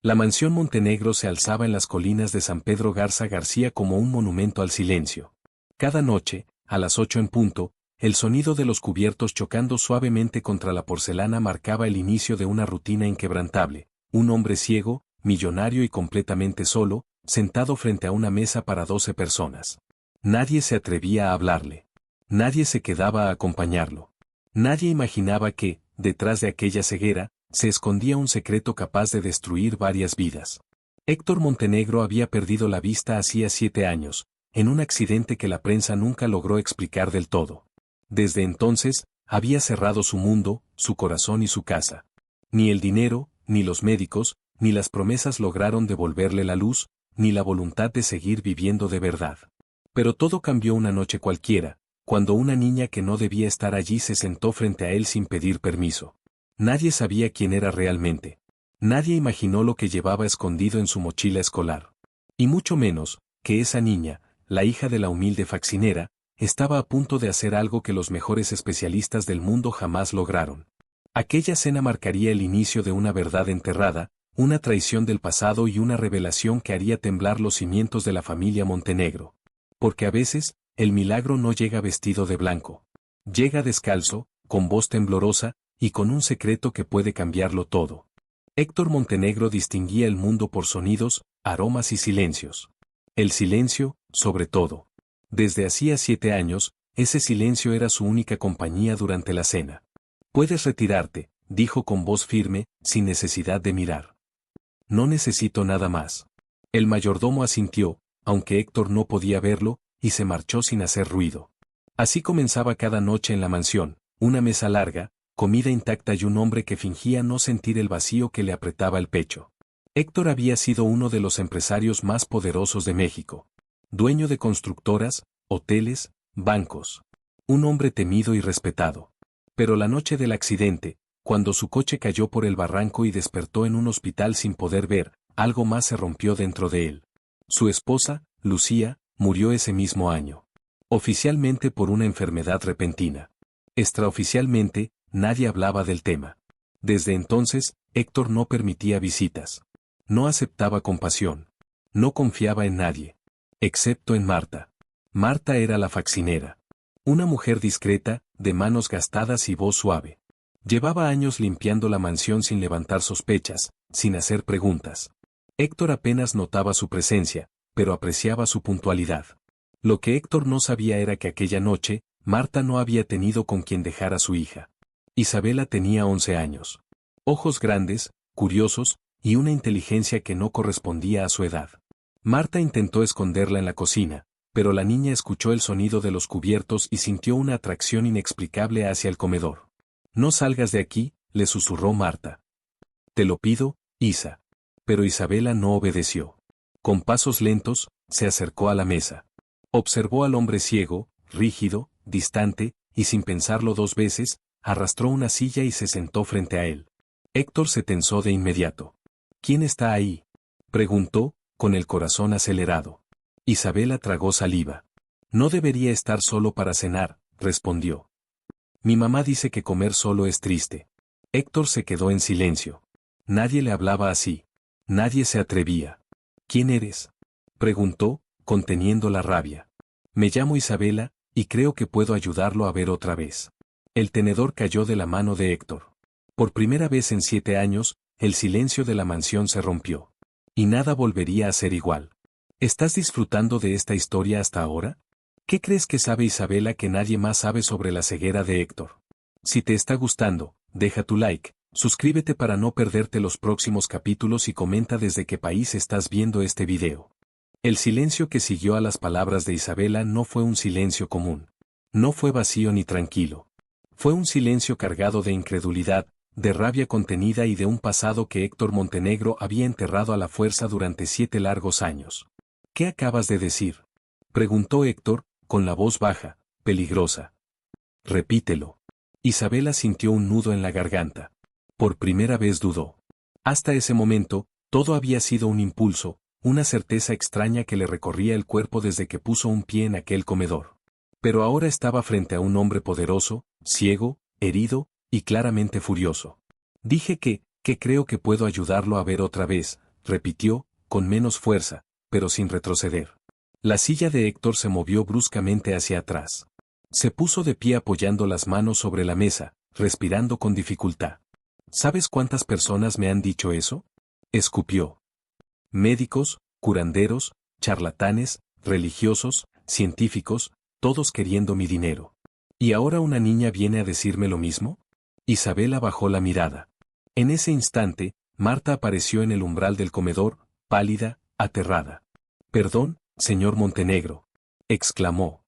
La mansión Montenegro se alzaba en las colinas de San Pedro Garza García como un monumento al silencio. Cada noche, a las 8 en punto, el sonido de los cubiertos chocando suavemente contra la porcelana marcaba el inicio de una rutina inquebrantable. Un hombre ciego, millonario y completamente solo, sentado frente a una mesa para 12 personas. Nadie se atrevía a hablarle. Nadie se quedaba a acompañarlo. Nadie imaginaba que, detrás de aquella ceguera, se escondía un secreto capaz de destruir varias vidas. Héctor Montenegro había perdido la vista hacía 7 años, en un accidente que la prensa nunca logró explicar del todo. Desde entonces, había cerrado su mundo, su corazón y su casa. Ni el dinero, ni los médicos, ni las promesas lograron devolverle la luz, ni la voluntad de seguir viviendo de verdad. Pero todo cambió una noche cualquiera, cuando una niña que no debía estar allí se sentó frente a él sin pedir permiso. Nadie sabía quién era realmente. Nadie imaginó lo que llevaba escondido en su mochila escolar. Y mucho menos, que esa niña, la hija de la humilde faxinera, estaba a punto de hacer algo que los mejores especialistas del mundo jamás lograron. Aquella cena marcaría el inicio de una verdad enterrada, una traición del pasado y una revelación que haría temblar los cimientos de la familia Montenegro. Porque a veces, el milagro no llega vestido de blanco. Llega descalzo, con voz temblorosa, y con un secreto que puede cambiarlo todo. Héctor Montenegro distinguía el mundo por sonidos, aromas y silencios. El silencio, sobre todo. Desde hacía 7 años, ese silencio era su única compañía durante la cena. «Puedes retirarte», dijo con voz firme, sin necesidad de mirar. «No necesito nada más». El mayordomo asintió, aunque Héctor no podía verlo, y se marchó sin hacer ruido. Así comenzaba cada noche en la mansión, una mesa larga, comida intacta y un hombre que fingía no sentir el vacío que le apretaba el pecho. Héctor había sido uno de los empresarios más poderosos de México. Dueño de constructoras, hoteles, bancos. Un hombre temido y respetado. Pero la noche del accidente, cuando su coche cayó por el barranco y despertó en un hospital sin poder ver, algo más se rompió dentro de él. Su esposa, Lucía, murió ese mismo año. Oficialmente por una enfermedad repentina. Extraoficialmente, nadie hablaba del tema. Desde entonces, Héctor no permitía visitas. No aceptaba compasión. No confiaba en nadie. Excepto en Marta. Marta era la faxinera. Una mujer discreta, de manos gastadas y voz suave. Llevaba años limpiando la mansión sin levantar sospechas, sin hacer preguntas. Héctor apenas notaba su presencia, pero apreciaba su puntualidad. Lo que Héctor no sabía era que aquella noche, Marta no había tenido con quien dejar a su hija. Isabela tenía 11 años. Ojos grandes, curiosos, y una inteligencia que no correspondía a su edad. Marta intentó esconderla en la cocina, pero la niña escuchó el sonido de los cubiertos y sintió una atracción inexplicable hacia el comedor. «No salgas de aquí», le susurró Marta. «Te lo pido, Isa». Pero Isabela no obedeció. Con pasos lentos, se acercó a la mesa. Observó al hombre ciego, rígido, distante, y sin pensarlo 2 veces, arrastró una silla y se sentó frente a él. Héctor se tensó de inmediato. «¿Quién está ahí?», preguntó, con el corazón acelerado. Isabela tragó saliva. «No debería estar solo para cenar», respondió. «Mi mamá dice que comer solo es triste». Héctor se quedó en silencio. Nadie le hablaba así. Nadie se atrevía. «¿Quién eres?», preguntó, conteniendo la rabia. «Me llamo Isabela, y creo que puedo ayudarlo a ver otra vez». El tenedor cayó de la mano de Héctor. Por primera vez en 7 años, el silencio de la mansión se rompió. Y nada volvería a ser igual. ¿Estás disfrutando de esta historia hasta ahora? ¿Qué crees que sabe Isabela que nadie más sabe sobre la ceguera de Héctor? Si te está gustando, deja tu like, suscríbete para no perderte los próximos capítulos y comenta desde qué país estás viendo este video. El silencio que siguió a las palabras de Isabela no fue un silencio común. No fue vacío ni tranquilo. Fue un silencio cargado de incredulidad, de rabia contenida y de un pasado que Héctor Montenegro había enterrado a la fuerza durante 7 largos años. «¿Qué acabas de decir?», preguntó Héctor, con la voz baja, peligrosa. «Repítelo». Isabela sintió un nudo en la garganta. Por primera vez dudó. Hasta ese momento, todo había sido un impulso, una certeza extraña que le recorría el cuerpo desde que puso un pie en aquel comedor. Pero ahora estaba frente a un hombre poderoso, ciego, herido, y claramente furioso. «Dije que creo que puedo ayudarlo a ver otra vez», repitió, con menos fuerza, pero sin retroceder. La silla de Héctor se movió bruscamente hacia atrás. Se puso de pie apoyando las manos sobre la mesa, respirando con dificultad. ¿Sabes cuántas personas me han dicho eso? Escupió. Médicos, curanderos, charlatanes, religiosos, científicos, todos queriendo mi dinero. ¿Y ahora una niña viene a decirme lo mismo? Isabela bajó la mirada. En ese instante, Marta apareció en el umbral del comedor, pálida, aterrada. «Perdón, señor Montenegro», exclamó.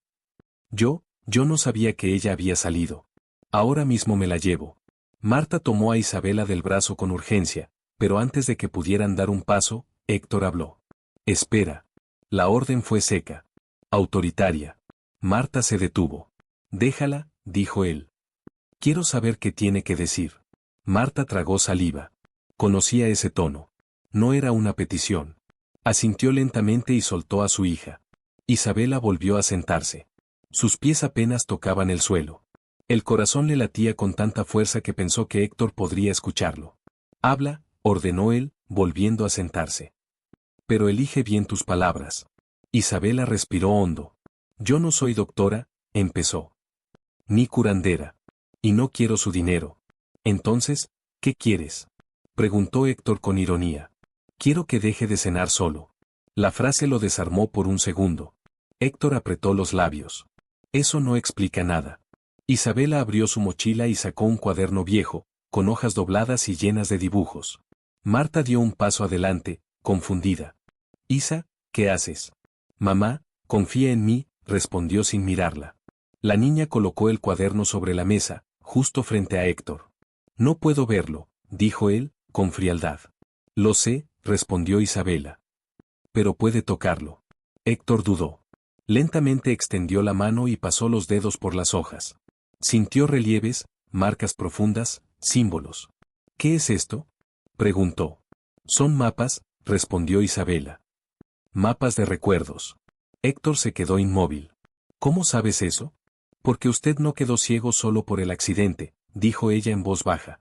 Yo no sabía que ella había salido. Ahora mismo me la llevo». Marta tomó a Isabela del brazo con urgencia, pero antes de que pudieran dar un paso, Héctor habló. «Espera». La orden fue seca. Autoritaria. Marta se detuvo. «Déjala», dijo él. «Quiero saber qué tiene que decir». Marta tragó saliva. Conocía ese tono. No era una petición. Asintió lentamente y soltó a su hija. Isabela volvió a sentarse. Sus pies apenas tocaban el suelo. El corazón le latía con tanta fuerza que pensó que Héctor podría escucharlo. «Habla», ordenó él, volviendo a sentarse. «Pero elige bien tus palabras». Isabela respiró hondo. «Yo no soy doctora», empezó. «Ni curandera. Y no quiero su dinero». «Entonces, ¿qué quieres?», preguntó Héctor con ironía. «Quiero que deje de cenar solo». La frase lo desarmó por un segundo. Héctor apretó los labios. «Eso no explica nada». Isabela abrió su mochila y sacó un cuaderno viejo, con hojas dobladas y llenas de dibujos. Marta dio un paso adelante, confundida. «Isa, ¿qué haces?». «Mamá, confía en mí», respondió sin mirarla. La niña colocó el cuaderno sobre la mesa, justo frente a Héctor. «No puedo verlo», dijo él, con frialdad. «Lo sé», respondió Isabela. «Pero puede tocarlo». Héctor dudó. Lentamente extendió la mano y pasó los dedos por las hojas. Sintió relieves, marcas profundas, símbolos. «¿Qué es esto?», preguntó. «Son mapas», respondió Isabela. «Mapas de recuerdos». Héctor se quedó inmóvil. «¿Cómo sabes eso?». «Porque usted no quedó ciego solo por el accidente», dijo ella en voz baja.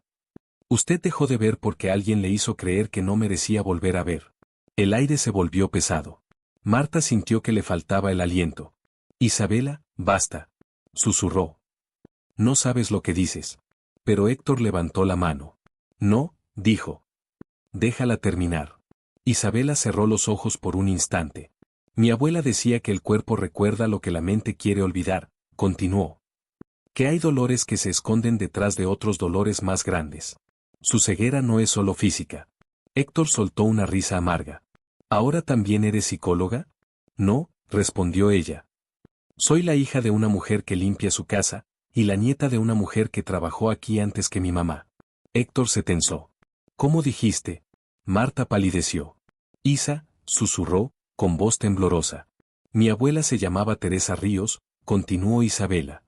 «Usted dejó de ver porque alguien le hizo creer que no merecía volver a ver». El aire se volvió pesado. Marta sintió que le faltaba el aliento. «Isabela, basta», susurró. «No sabes lo que dices». Pero Héctor levantó la mano. «No», dijo. «Déjala terminar». Isabela cerró los ojos por un instante. «Mi abuela decía que el cuerpo recuerda lo que la mente quiere olvidar», continuó. «Que hay dolores que se esconden detrás de otros dolores más grandes. Su ceguera no es solo física». Héctor soltó una risa amarga. «¿Ahora también eres psicóloga?». «No», respondió ella. «Soy la hija de una mujer que limpia su casa, y la nieta de una mujer que trabajó aquí antes que mi mamá». Héctor se tensó. «¿Cómo dijiste?». Marta palideció. «Isa», susurró, con voz temblorosa. «Mi abuela se llamaba Teresa Ríos», continuó Isabela.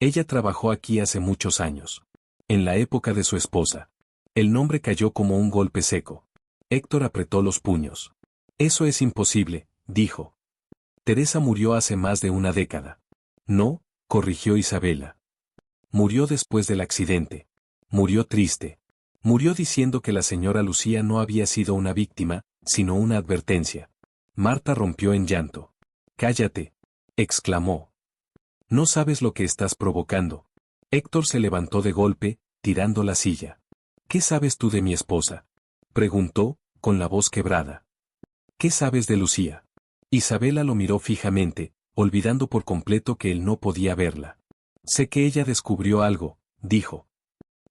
«Ella trabajó aquí hace muchos años. En la época de su esposa». El nombre cayó como un golpe seco. Héctor apretó los puños. «Eso es imposible», dijo. «Teresa murió hace más de una década». «No», corrigió Isabela. «Murió después del accidente. Murió triste. Murió diciendo que la señora Lucía no había sido una víctima, sino una advertencia». Marta rompió en llanto. «Cállate», exclamó. «No sabes lo que estás provocando». Héctor se levantó de golpe, tirando la silla. «¿Qué sabes tú de mi esposa?», preguntó, con la voz quebrada. «¿Qué sabes de Lucía?». Isabela lo miró fijamente, olvidando por completo que él no podía verla. «Sé que ella descubrió algo», dijo.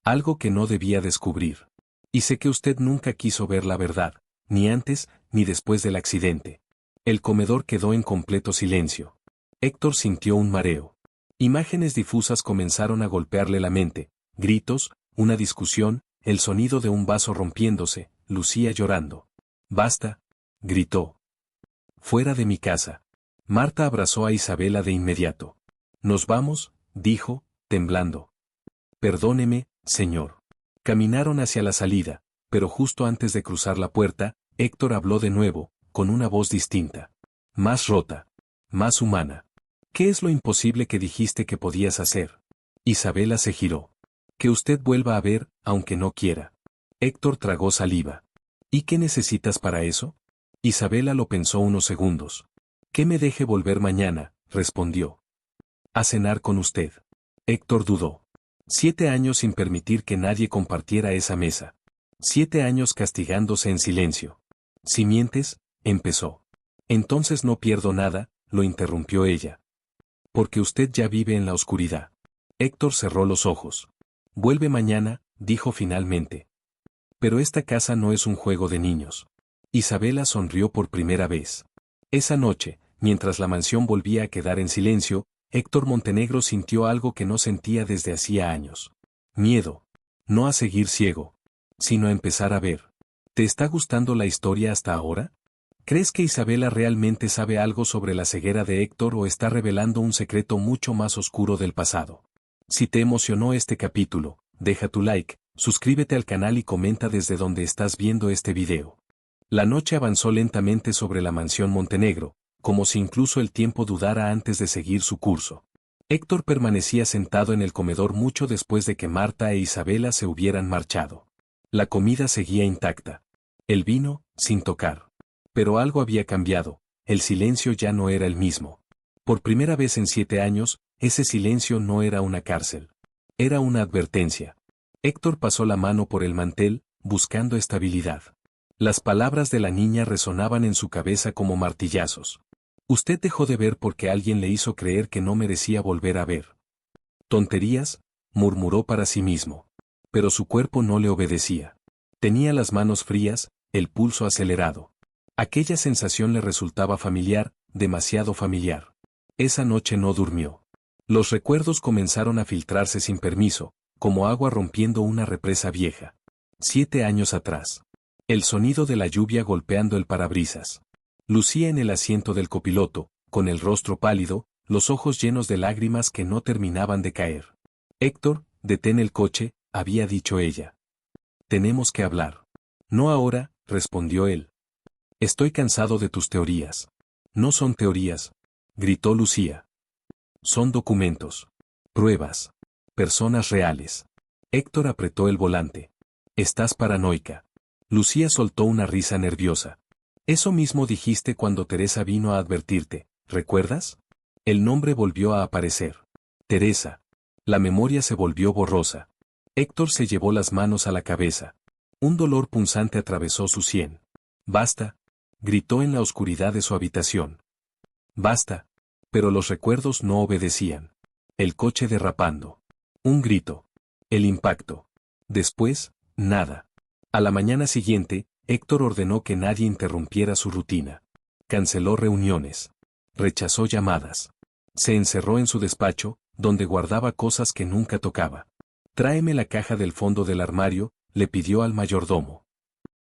«Algo que no debía descubrir. Y sé que usted nunca quiso ver la verdad, ni antes, ni después del accidente». El comedor quedó en completo silencio. Héctor sintió un mareo. Imágenes difusas comenzaron a golpearle la mente, gritos, una discusión, el sonido de un vaso rompiéndose, Lucía llorando. «Basta», gritó. «Fuera de mi casa». Marta abrazó a Isabela de inmediato. «Nos vamos», dijo, temblando. «Perdóneme, señor». Caminaron hacia la salida, pero justo antes de cruzar la puerta, Héctor habló de nuevo, con una voz distinta. Más rota. Más humana. «¿Qué es lo imposible que dijiste que podías hacer?». Isabela se giró. «Que usted vuelva a ver, aunque no quiera». Héctor tragó saliva. ¿Y qué necesitas para eso? Isabela lo pensó unos segundos. Que me deje volver mañana, respondió. A cenar con usted. Héctor dudó. 7 años sin permitir que nadie compartiera esa mesa. 7 años castigándose en silencio. Si mientes, empezó. Entonces no pierdo nada, lo interrumpió ella. Porque usted ya vive en la oscuridad. Héctor cerró los ojos. Vuelve mañana, dijo finalmente. Pero esta casa no es un juego de niños. Isabela sonrió por primera vez. Esa noche, mientras la mansión volvía a quedar en silencio, Héctor Montenegro sintió algo que no sentía desde hacía años. Miedo. No a seguir ciego, sino a empezar a ver. ¿Te está gustando la historia hasta ahora? ¿Crees que Isabela realmente sabe algo sobre la ceguera de Héctor o está revelando un secreto mucho más oscuro del pasado? Si te emocionó este capítulo, deja tu like, suscríbete al canal y comenta desde donde estás viendo este video. La noche avanzó lentamente sobre la mansión Montenegro, como si incluso el tiempo dudara antes de seguir su curso. Héctor permanecía sentado en el comedor mucho después de que Marta e Isabela se hubieran marchado. La comida seguía intacta. El vino, sin tocar. Pero algo había cambiado, el silencio ya no era el mismo. Por primera vez en 7 años, ese silencio no era una cárcel. Era una advertencia. Héctor pasó la mano por el mantel, buscando estabilidad. Las palabras de la niña resonaban en su cabeza como martillazos. Usted dejó de ver porque alguien le hizo creer que no merecía volver a ver. Tonterías, murmuró para sí mismo. Pero su cuerpo no le obedecía. Tenía las manos frías, el pulso acelerado. Aquella sensación le resultaba familiar, demasiado familiar. Esa noche no durmió. Los recuerdos comenzaron a filtrarse sin permiso, como agua rompiendo una represa vieja. 7 años atrás. El sonido de la lluvia golpeando el parabrisas. Lucía en el asiento del copiloto, con el rostro pálido, los ojos llenos de lágrimas que no terminaban de caer. Héctor, detén el coche, había dicho ella. Tenemos que hablar. No ahora, respondió él. Estoy cansado de tus teorías. No son teorías, gritó Lucía. Son documentos. Pruebas. Personas reales. Héctor apretó el volante. Estás paranoica. Lucía soltó una risa nerviosa. Eso mismo dijiste cuando Teresa vino a advertirte, ¿recuerdas? El nombre volvió a aparecer. Teresa. La memoria se volvió borrosa. Héctor se llevó las manos a la cabeza. Un dolor punzante atravesó su sien. Basta, gritó en la oscuridad de su habitación. Basta. Pero los recuerdos no obedecían. El coche derrapando. Un grito. El impacto. Después, nada. A la mañana siguiente, Héctor ordenó que nadie interrumpiera su rutina. Canceló reuniones. Rechazó llamadas. Se encerró en su despacho, donde guardaba cosas que nunca tocaba. Tráeme la caja del fondo del armario, le pidió al mayordomo.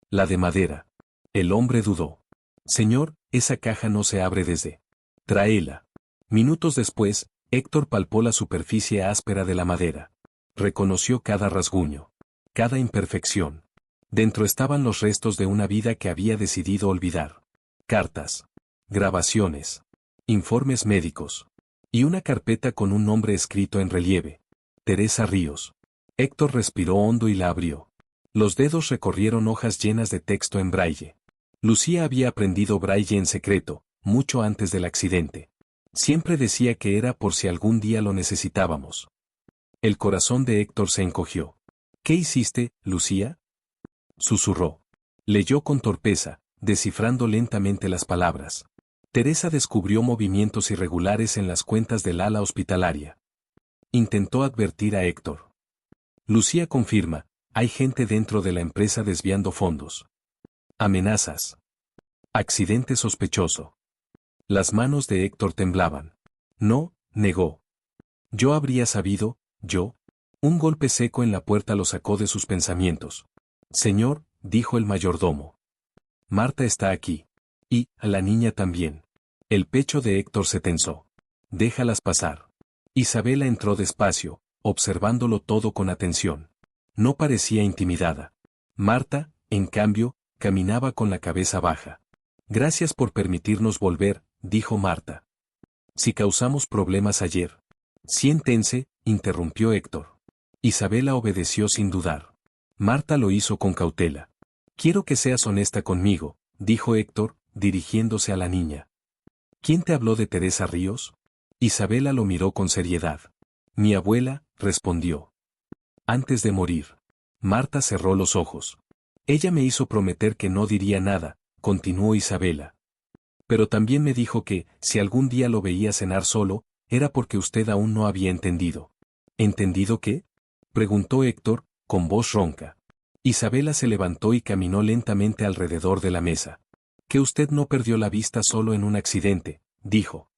La de madera. El hombre dudó. Señor, esa caja no se abre desde. Tráela. Minutos después, Héctor palpó la superficie áspera de la madera. Reconoció cada rasguño. Cada imperfección. Dentro estaban los restos de una vida que había decidido olvidar. Cartas. Grabaciones. Informes médicos. Y una carpeta con un nombre escrito en relieve. Teresa Ríos. Héctor respiró hondo y la abrió. Los dedos recorrieron hojas llenas de texto en braille. Lucía había aprendido braille en secreto, mucho antes del accidente. Siempre decía que era por si algún día lo necesitábamos. El corazón de Héctor se encogió. ¿Qué hiciste, Lucía? Susurró. Leyó con torpeza, descifrando lentamente las palabras. Teresa descubrió movimientos irregulares en las cuentas del ala hospitalaria. Intentó advertir a Héctor. Lucía confirma, hay gente dentro de la empresa desviando fondos. Amenazas. Accidente sospechoso. Las manos de Héctor temblaban. No, negó. Yo habría sabido, yo. Un golpe seco en la puerta lo sacó de sus pensamientos. Señor, dijo el mayordomo. Marta está aquí. Y, a la niña también. El pecho de Héctor se tensó. Déjalas pasar. Isabela entró despacio, observándolo todo con atención. No parecía intimidada. Marta, en cambio, caminaba con la cabeza baja. Gracias por permitirnos volver, dijo Marta. Si causamos problemas ayer. Siéntense, interrumpió Héctor. Isabela obedeció sin dudar. Marta lo hizo con cautela. Quiero que seas honesta conmigo, dijo Héctor, dirigiéndose a la niña. ¿Quién te habló de Teresa Ríos? Isabela lo miró con seriedad. Mi abuela, respondió. Antes de morir. Marta cerró los ojos. Ella me hizo prometer que no diría nada, continuó Isabela. Pero también me dijo que, si algún día lo veía cenar solo, era porque usted aún no había entendido. ¿Entendido qué? Preguntó Héctor, con voz ronca. Isabela se levantó y caminó lentamente alrededor de la mesa. Que usted no perdió la vista solo en un accidente, dijo.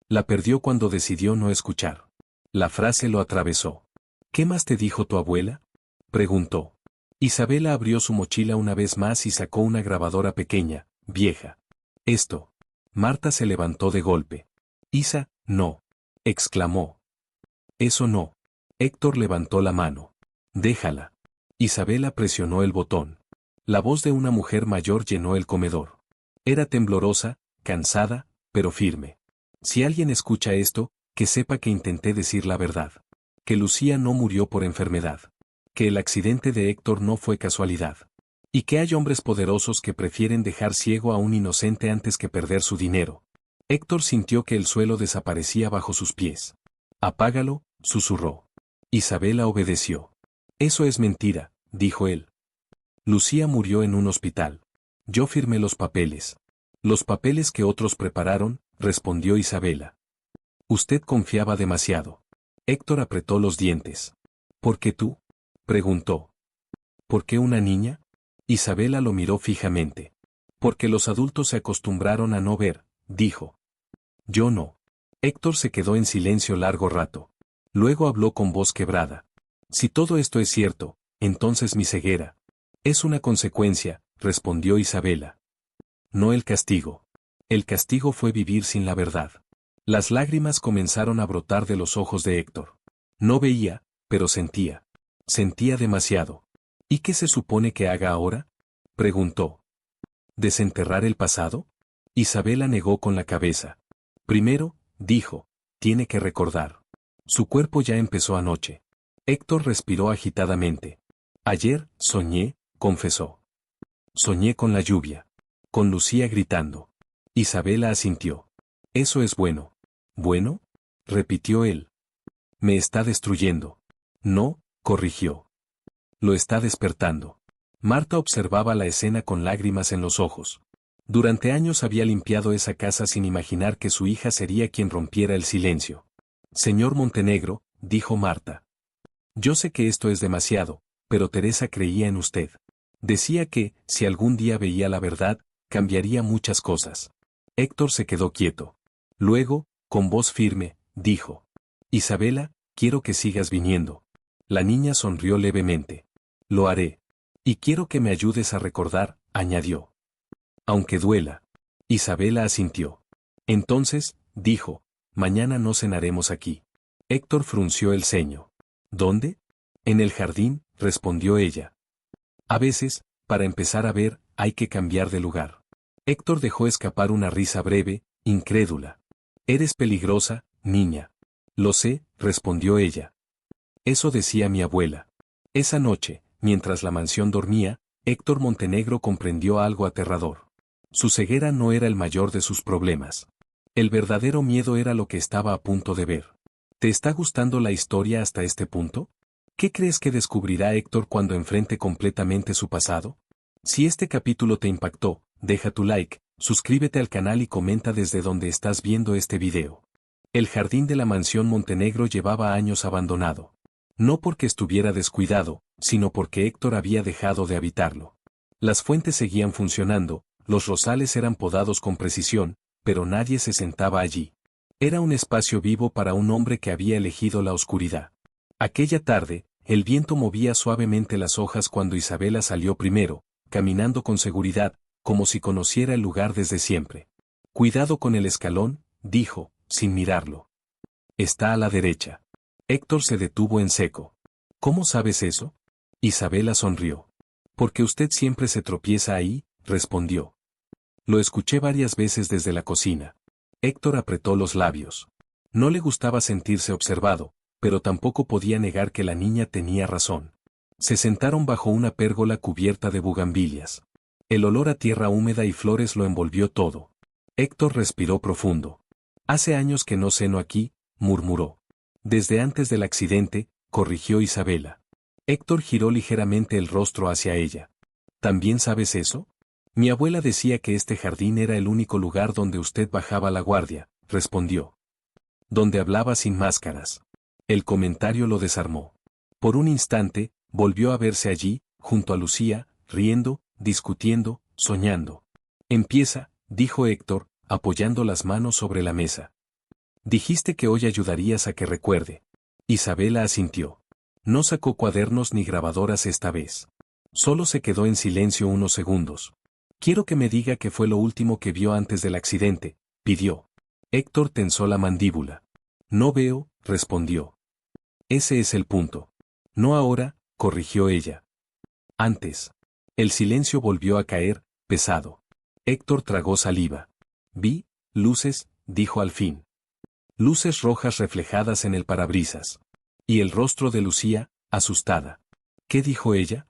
La perdió cuando decidió no escuchar. La frase lo atravesó. ¿Qué más te dijo tu abuela? Preguntó. Isabela abrió su mochila una vez más y sacó una grabadora pequeña, vieja. Esto. Marta se levantó de golpe. Isa, no. Exclamó. Eso no. Héctor levantó la mano. Déjala. Isabela presionó el botón. La voz de una mujer mayor llenó el comedor. Era temblorosa, cansada, pero firme. Si alguien escucha esto, que sepa que intenté decir la verdad. Que Lucía no murió por enfermedad. Que el accidente de Héctor no fue casualidad. Y que hay hombres poderosos que prefieren dejar ciego a un inocente antes que perder su dinero. Héctor sintió que el suelo desaparecía bajo sus pies. Apágalo, susurró. Isabela obedeció. Eso es mentira, dijo él. Lucía murió en un hospital. Yo firmé los papeles. Los papeles que otros prepararon, respondió Isabela. Usted confiaba demasiado. Héctor apretó los dientes. ¿Por qué tú? Preguntó. ¿Por qué una niña? Isabela lo miró fijamente. Porque los adultos se acostumbraron a no ver, dijo. Yo no. Héctor se quedó en silencio largo rato. Luego habló con voz quebrada. Si todo esto es cierto, entonces mi ceguera. Es una consecuencia, respondió Isabela. No el castigo. El castigo fue vivir sin la verdad. Las lágrimas comenzaron a brotar de los ojos de Héctor. No veía, pero sentía. Sentía demasiado. ¿Y qué se supone que haga ahora? Preguntó. ¿Desenterrar el pasado? Isabela negó con la cabeza. Primero, dijo, tiene que recordar. Su cuerpo ya empezó anoche. Héctor respiró agitadamente. Ayer, soñé, confesó. Soñé con la lluvia. Con Lucía gritando. Isabela asintió. Eso es bueno. ¿Bueno? Repitió él. Me está destruyendo. No, corrigió. Lo está despertando. Marta observaba la escena con lágrimas en los ojos. Durante años había limpiado esa casa sin imaginar que su hija sería quien rompiera el silencio. Señor Montenegro, dijo Marta. Yo sé que esto es demasiado, pero Teresa creía en usted. Decía que, si algún día veía la verdad, cambiaría muchas cosas. Héctor se quedó quieto. Luego, con voz firme, dijo. Isabela, quiero que sigas viniendo. La niña sonrió levemente. Lo haré. Y quiero que me ayudes a recordar, añadió. Aunque duela. Isabela asintió. Entonces, dijo, mañana no cenaremos aquí. Héctor frunció el ceño. ¿Dónde? En el jardín, respondió ella. A veces, para empezar a ver, hay que cambiar de lugar. Héctor dejó escapar una risa breve, incrédula. Eres peligrosa, niña. Lo sé, respondió ella. Eso decía mi abuela. Esa noche, mientras la mansión dormía, Héctor Montenegro comprendió algo aterrador. Su ceguera no era el mayor de sus problemas. El verdadero miedo era lo que estaba a punto de ver. ¿Te está gustando la historia hasta este punto? ¿Qué crees que descubrirá Héctor cuando enfrente completamente su pasado? Si este capítulo te impactó, deja tu like, suscríbete al canal y comenta desde donde estás viendo este video. El jardín de la mansión Montenegro llevaba años abandonado. No porque estuviera descuidado, sino porque Héctor había dejado de habitarlo. Las fuentes seguían funcionando, los rosales eran podados con precisión, pero nadie se sentaba allí. Era un espacio vivo para un hombre que había elegido la oscuridad. Aquella tarde, el viento movía suavemente las hojas cuando Isabela salió primero, caminando con seguridad, como si conociera el lugar desde siempre. Cuidado con el escalón, dijo, sin mirarlo. Está a la derecha. Héctor se detuvo en seco. ¿Cómo sabes eso? Isabela sonrió. Porque usted siempre se tropieza ahí, respondió. Lo escuché varias veces desde la cocina. Héctor apretó los labios. No le gustaba sentirse observado, pero tampoco podía negar que la niña tenía razón. Se sentaron bajo una pérgola cubierta de bugambilias. El olor a tierra húmeda y flores lo envolvió todo. Héctor respiró profundo. Hace años que no ceno aquí, murmuró. Desde antes del accidente, corrigió Isabela. Héctor giró ligeramente el rostro hacia ella. ¿También sabes eso? Mi abuela decía que este jardín era el único lugar donde usted bajaba la guardia, respondió. Donde hablaba sin máscaras. El comentario lo desarmó. Por un instante, volvió a verse allí, junto a Lucía, riendo, discutiendo, soñando. Empieza, dijo Héctor, apoyando las manos sobre la mesa. Dijiste que hoy ayudarías a que recuerde. Isabela asintió. No sacó cuadernos ni grabadoras esta vez. Solo se quedó en silencio unos segundos. Quiero que me diga qué fue lo último que vio antes del accidente, pidió. Héctor tensó la mandíbula. No veo, respondió. Ese es el punto. No ahora, corrigió ella. Antes. El silencio volvió a caer, pesado. Héctor tragó saliva. Vi, luces, dijo al fin. Luces rojas reflejadas en el parabrisas. Y el rostro de Lucía, asustada. ¿Qué dijo ella?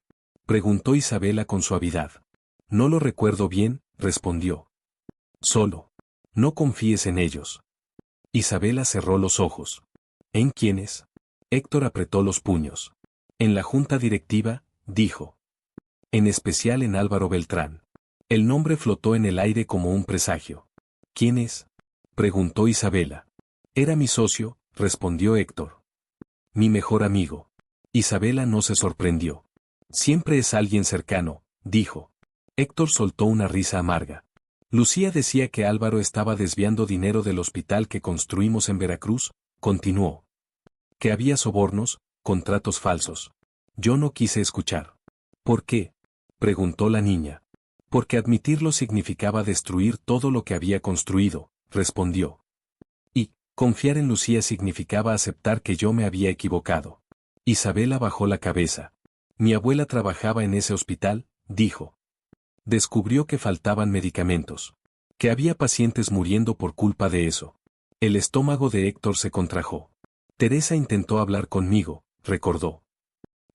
Preguntó Isabela con suavidad. No lo recuerdo bien, respondió. Solo. No confíes en ellos. Isabela cerró los ojos. ¿En quiénes? Héctor apretó los puños. En la junta directiva, dijo. En especial en Álvaro Beltrán. El nombre flotó en el aire como un presagio. ¿Quién es? Preguntó Isabela. Era mi socio, respondió Héctor. Mi mejor amigo. Isabela no se sorprendió. Siempre es alguien cercano, dijo. Héctor soltó una risa amarga. Lucía decía que Álvaro estaba desviando dinero del hospital que construimos en Veracruz, continuó. Que había sobornos, contratos falsos. Yo no quise escuchar. ¿Por qué? Preguntó la niña. Porque admitirlo significaba destruir todo lo que había construido, respondió. Y, confiar en Lucía significaba aceptar que yo me había equivocado. Isabela bajó la cabeza. Mi abuela trabajaba en ese hospital, dijo. Descubrió que faltaban medicamentos. Que había pacientes muriendo por culpa de eso. El estómago de Héctor se contrajo. Teresa intentó hablar conmigo, recordó.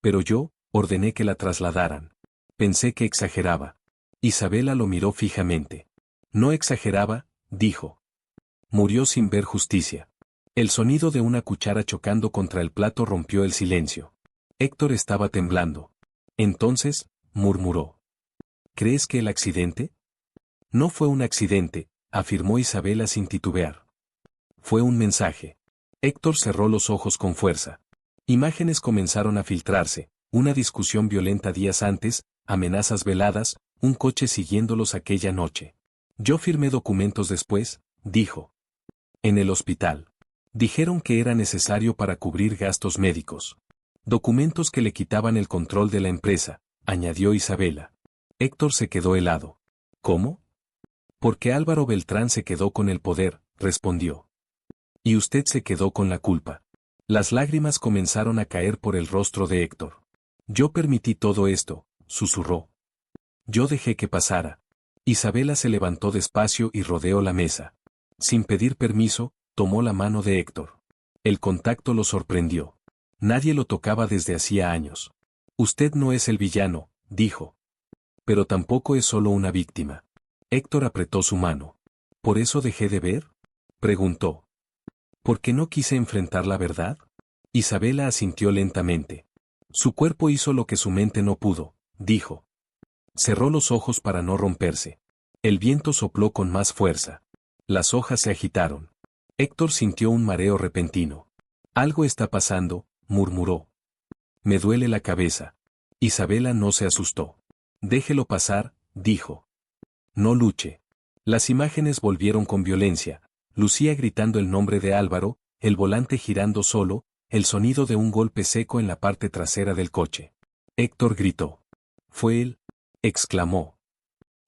Pero yo, ordené que la trasladaran. Pensé que exageraba. Isabela lo miró fijamente. No exageraba, dijo. Murió sin ver justicia. El sonido de una cuchara chocando contra el plato rompió el silencio. Héctor estaba temblando. Entonces, murmuró. ¿Crees que el accidente? No fue un accidente, afirmó Isabela sin titubear. Fue un mensaje. Héctor cerró los ojos con fuerza. Imágenes comenzaron a filtrarse, una discusión violenta días antes, amenazas veladas, un coche siguiéndolos aquella noche. Yo firmé documentos después, dijo. En el hospital. Dijeron que era necesario para cubrir gastos médicos. Documentos que le quitaban el control de la empresa, añadió Isabela. Héctor se quedó helado. ¿Cómo? Porque Álvaro Beltrán se quedó con el poder, respondió. Y usted se quedó con la culpa. Las lágrimas comenzaron a caer por el rostro de Héctor. Yo permití todo esto, susurró. Yo dejé que pasara. Isabela se levantó despacio y rodeó la mesa. Sin pedir permiso, tomó la mano de Héctor. El contacto lo sorprendió. Nadie lo tocaba desde hacía años. Usted no es el villano, dijo. Pero tampoco es solo una víctima. Héctor apretó su mano. ¿Por eso dejé de ver? Preguntó. ¿Por qué no quise enfrentar la verdad? Isabela asintió lentamente. Su cuerpo hizo lo que su mente no pudo, dijo. Cerró los ojos para no romperse. El viento sopló con más fuerza. Las hojas se agitaron. Héctor sintió un mareo repentino. Algo está pasando, murmuró. Me duele la cabeza. Isabela no se asustó. Déjelo pasar, dijo. No luche. Las imágenes volvieron con violencia. Lucía gritando el nombre de Álvaro, el volante girando solo, el sonido de un golpe seco en la parte trasera del coche. Héctor gritó. Fue él, exclamó.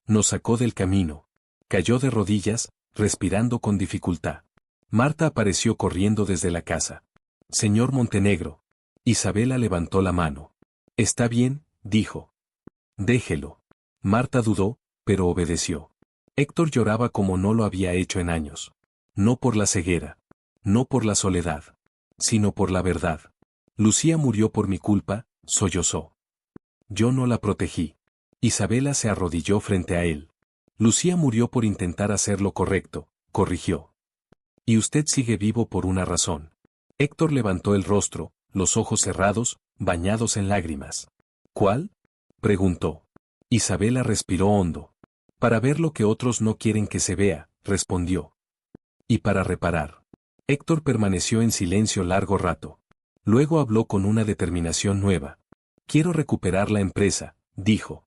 Nos sacó del camino. Cayó de rodillas, respirando con dificultad. Marta apareció corriendo desde la casa. Señor Montenegro. Isabela levantó la mano. Está bien, dijo. Déjelo. Marta dudó, pero obedeció. Héctor lloraba como no lo había hecho en años. No por la ceguera. No por la soledad. Sino por la verdad. Lucía murió por mi culpa, sollozó. Yo no la protegí. Isabela se arrodilló frente a él. Lucía murió por intentar hacer lo correcto, corrigió. Y usted sigue vivo por una razón. Héctor levantó el rostro, los ojos cerrados, bañados en lágrimas. ¿Cuál? Preguntó. Isabela respiró hondo. Para ver lo que otros no quieren que se vea, respondió. Y para reparar. Héctor permaneció en silencio largo rato. Luego habló con una determinación nueva. Quiero recuperar la empresa, dijo.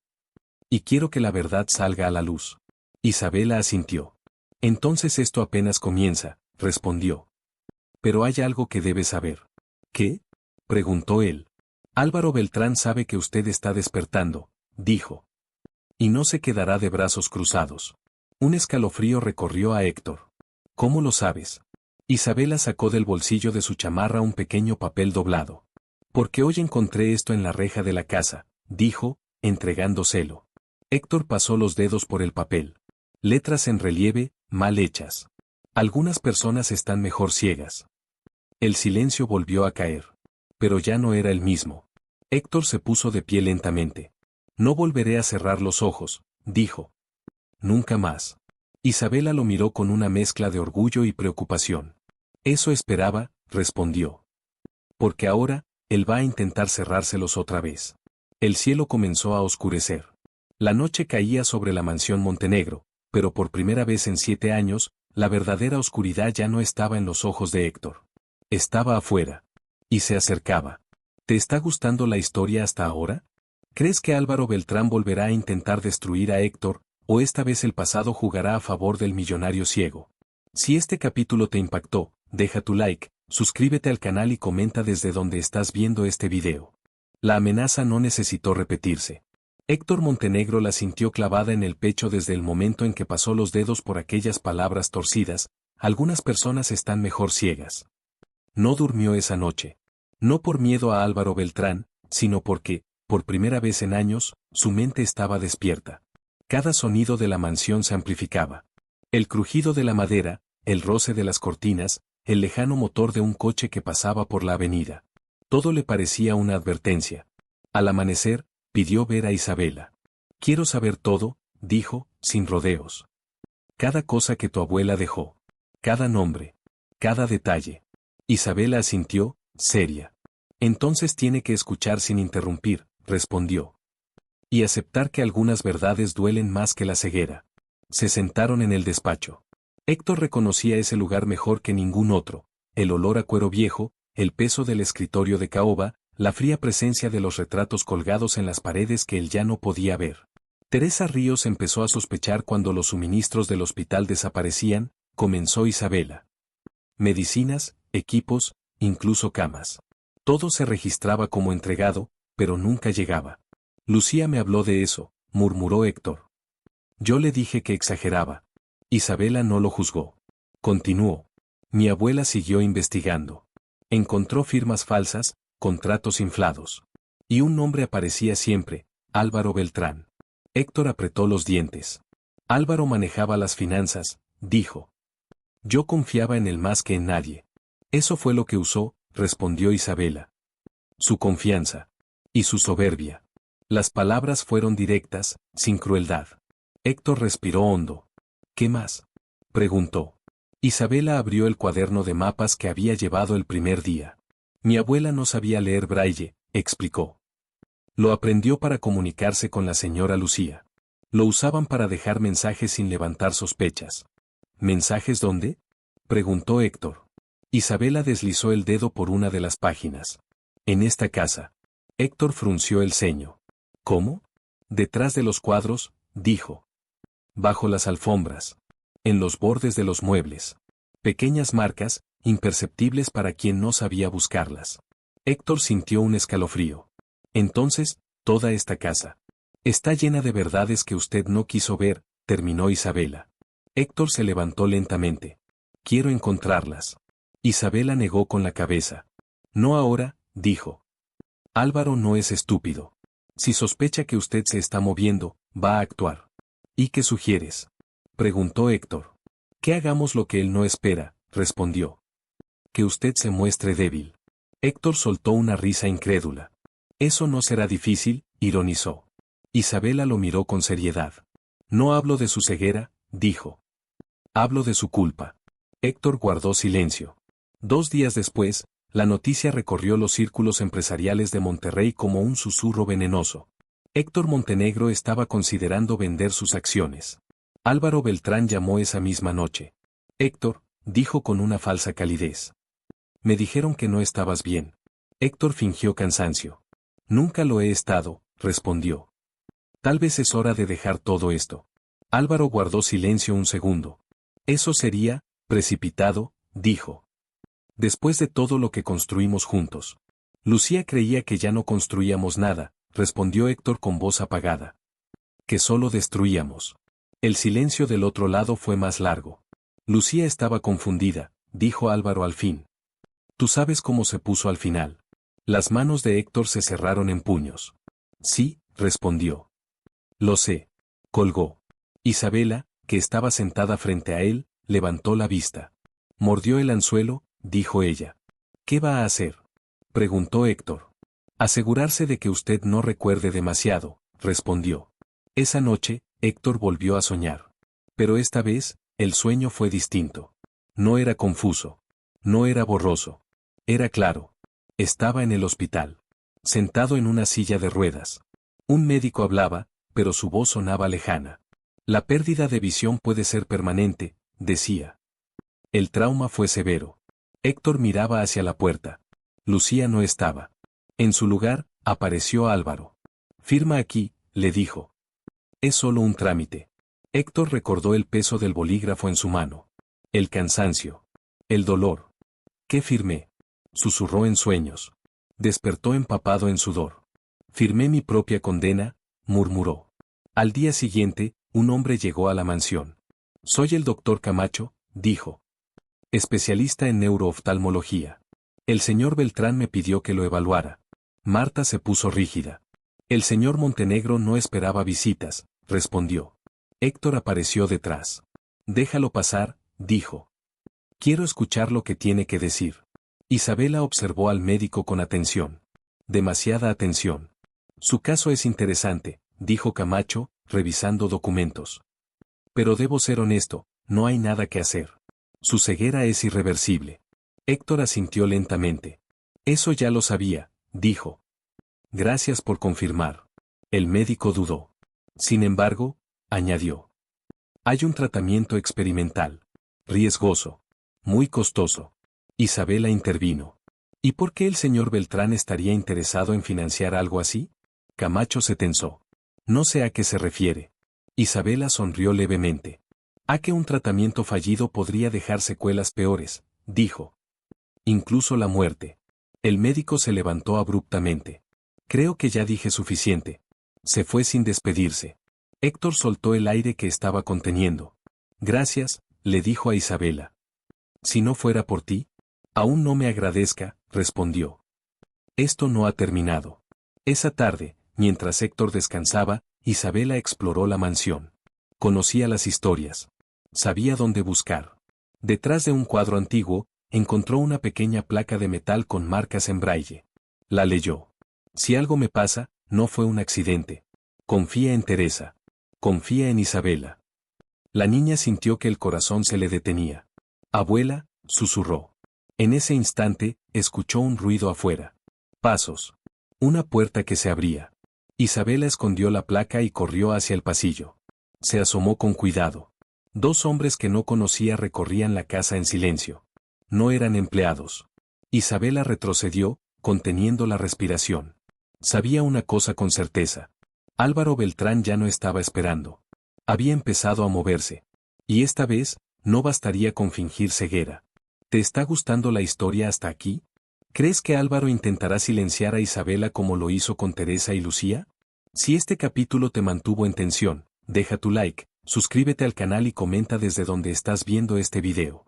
Y quiero que la verdad salga a la luz. Isabela asintió. Entonces esto apenas comienza, respondió. Pero hay algo que debes saber. ¿Qué? Preguntó él. Álvaro Beltrán sabe que usted está despertando, dijo. Y no se quedará de brazos cruzados. Un escalofrío recorrió a Héctor. ¿Cómo lo sabes? Isabela sacó del bolsillo de su chamarra un pequeño papel doblado. Porque hoy encontré esto en la reja de la casa, dijo, entregándoselo. Héctor pasó los dedos por el papel. Letras en relieve, mal hechas. Algunas personas están mejor ciegas. El silencio volvió a caer. Pero ya no era el mismo. Héctor se puso de pie lentamente. No volveré a cerrar los ojos, dijo. Nunca más. Isabela lo miró con una mezcla de orgullo y preocupación. Eso esperaba, respondió. Porque ahora, él va a intentar cerrárselos otra vez. El cielo comenzó a oscurecer. La noche caía sobre la mansión Montenegro, pero por primera vez en 7 años, la verdadera oscuridad ya no estaba en los ojos de Héctor. Estaba afuera. Y se acercaba. ¿Te está gustando la historia hasta ahora? ¿Crees que Álvaro Beltrán volverá a intentar destruir a Héctor, o esta vez el pasado jugará a favor del millonario ciego? Si este capítulo te impactó, deja tu like, suscríbete al canal y comenta desde donde estás viendo este video. La amenaza no necesitó repetirse. Héctor Montenegro la sintió clavada en el pecho desde el momento en que pasó los dedos por aquellas palabras torcidas. Algunas personas están mejor ciegas. No durmió esa noche. No por miedo a Álvaro Beltrán, sino porque, por primera vez en años, su mente estaba despierta. Cada sonido de la mansión se amplificaba. El crujido de la madera, el roce de las cortinas, el lejano motor de un coche que pasaba por la avenida. Todo le parecía una advertencia. Al amanecer, pidió ver a Isabela. Quiero saber todo, dijo, sin rodeos. Cada cosa que tu abuela dejó. Cada nombre. Cada detalle. Isabela asintió, seria. Entonces tiene que escuchar sin interrumpir, respondió. Y aceptar que algunas verdades duelen más que la ceguera. Se sentaron en el despacho. Héctor reconocía ese lugar mejor que ningún otro, el olor a cuero viejo, el peso del escritorio de caoba, la fría presencia de los retratos colgados en las paredes que él ya no podía ver. Teresa Ríos empezó a sospechar cuando los suministros del hospital desaparecían, comenzó Isabela. Medicinas, equipos, incluso camas. Todo se registraba como entregado, pero nunca llegaba. Lucía me habló de eso, murmuró Héctor. Yo le dije que exageraba. Isabela no lo juzgó. Continuó. Mi abuela siguió investigando. Encontró firmas falsas, contratos inflados. Y un nombre aparecía siempre, Álvaro Beltrán. Héctor apretó los dientes. Álvaro manejaba las finanzas, dijo. Yo confiaba en él más que en nadie. Eso fue lo que usó, respondió Isabela. Su confianza. Y su soberbia. Las palabras fueron directas, sin crueldad. Héctor respiró hondo. ¿Qué más? Preguntó. Isabela abrió el cuaderno de mapas que había llevado el primer día. Mi abuela no sabía leer braille, explicó. Lo aprendió para comunicarse con la señora Lucía. Lo usaban para dejar mensajes sin levantar sospechas. ¿Mensajes dónde? Preguntó Héctor. Isabela deslizó el dedo por una de las páginas. En esta casa. Héctor frunció el ceño. ¿Cómo? Detrás de los cuadros, dijo. Bajo las alfombras. En los bordes de los muebles. Pequeñas marcas, imperceptibles para quien no sabía buscarlas. Héctor sintió un escalofrío. Entonces, toda esta casa. Está llena de verdades que usted no quiso ver, terminó Isabela. Héctor se levantó lentamente. Quiero encontrarlas. Isabela negó con la cabeza. No ahora, dijo. Álvaro no es estúpido. Si sospecha que usted se está moviendo, va a actuar. ¿Y qué sugieres? Preguntó Héctor. Que hagamos lo que él no espera, respondió. Que usted se muestre débil. Héctor soltó una risa incrédula. Eso no será difícil, ironizó. Isabela lo miró con seriedad. No hablo de su ceguera, dijo. Hablo de su culpa. Héctor guardó silencio. 2 días después, la noticia recorrió los círculos empresariales de Monterrey como un susurro venenoso. Héctor Montenegro estaba considerando vender sus acciones. Álvaro Beltrán llamó esa misma noche. Héctor, dijo con una falsa calidez. Me dijeron que no estabas bien. Héctor fingió cansancio. Nunca lo he estado, respondió. Tal vez es hora de dejar todo esto. Álvaro guardó silencio un segundo. Eso sería, precipitado, dijo. Después de todo lo que construimos juntos. Lucía creía que ya no construíamos nada, respondió Héctor con voz apagada. Que solo destruíamos. El silencio del otro lado fue más largo. Lucía estaba confundida, dijo Álvaro al fin. ¿Tú sabes cómo se puso al final? Las manos de Héctor se cerraron en puños. Sí, respondió. Lo sé. Colgó. Isabela, que estaba sentada frente a él, levantó la vista. Mordió el anzuelo, dijo ella. ¿Qué va a hacer? Preguntó Héctor. Asegurarse de que usted no recuerde demasiado, respondió. Esa noche, Héctor volvió a soñar. Pero esta vez, el sueño fue distinto. No era confuso. No era borroso. Era claro. Estaba en el hospital. Sentado en una silla de ruedas. Un médico hablaba, pero su voz sonaba lejana. La pérdida de visión puede ser permanente, decía. El trauma fue severo. Héctor miraba hacia la puerta. Lucía no estaba. En su lugar, apareció Álvaro. Firma aquí, le dijo. Es solo un trámite. Héctor recordó el peso del bolígrafo en su mano. El cansancio. El dolor. ¿Qué firmé? Susurró en sueños. Despertó empapado en sudor. Firmé mi propia condena, murmuró. Al día siguiente, un hombre llegó a la mansión. Soy el doctor Camacho, dijo. Especialista en neurooftalmología. El señor Beltrán me pidió que lo evaluara. Marta se puso rígida. El señor Montenegro no esperaba visitas, respondió. Héctor apareció detrás. Déjalo pasar, dijo. Quiero escuchar lo que tiene que decir. Isabela observó al médico con atención. Demasiada atención. Su caso es interesante, dijo Camacho, revisando documentos. Pero debo ser honesto, no hay nada que hacer. Su ceguera es irreversible. Héctor asintió lentamente. Eso ya lo sabía, dijo. Gracias por confirmar. El médico dudó. Sin embargo, añadió. Hay un tratamiento experimental. Riesgoso. Muy costoso. Isabela intervino. ¿Y por qué el señor Beltrán estaría interesado en financiar algo así? Camacho se tensó. No sé a qué se refiere. Isabela sonrió levemente. A que un tratamiento fallido podría dejar secuelas peores, dijo. Incluso la muerte. El médico se levantó abruptamente. Creo que ya dije suficiente. Se fue sin despedirse. Héctor soltó el aire que estaba conteniendo. Gracias, le dijo a Isabela. Si no fuera por ti, aún no me agradezca, respondió. Esto no ha terminado. Esa tarde, mientras Héctor descansaba, Isabela exploró la mansión. Conocía las historias. Sabía dónde buscar. Detrás de un cuadro antiguo, encontró una pequeña placa de metal con marcas en braille. La leyó. Si algo me pasa, no fue un accidente. Confía en Teresa. Confía en Isabela. La niña sintió que el corazón se le detenía. Abuela, susurró. En ese instante, escuchó un ruido afuera. Pasos. Una puerta que se abría. Isabela escondió la placa y corrió hacia el pasillo. Se asomó con cuidado. 2 hombres que no conocía recorrían la casa en silencio. No eran empleados. Isabela retrocedió, conteniendo la respiración. Sabía una cosa con certeza. Álvaro Beltrán ya no estaba esperando. Había empezado a moverse. Y esta vez, no bastaría con fingir ceguera. ¿Te está gustando la historia hasta aquí? ¿Crees que Álvaro intentará silenciar a Isabela como lo hizo con Teresa y Lucía? Si este capítulo te mantuvo en tensión, deja tu like, suscríbete al canal y comenta desde donde estás viendo este video.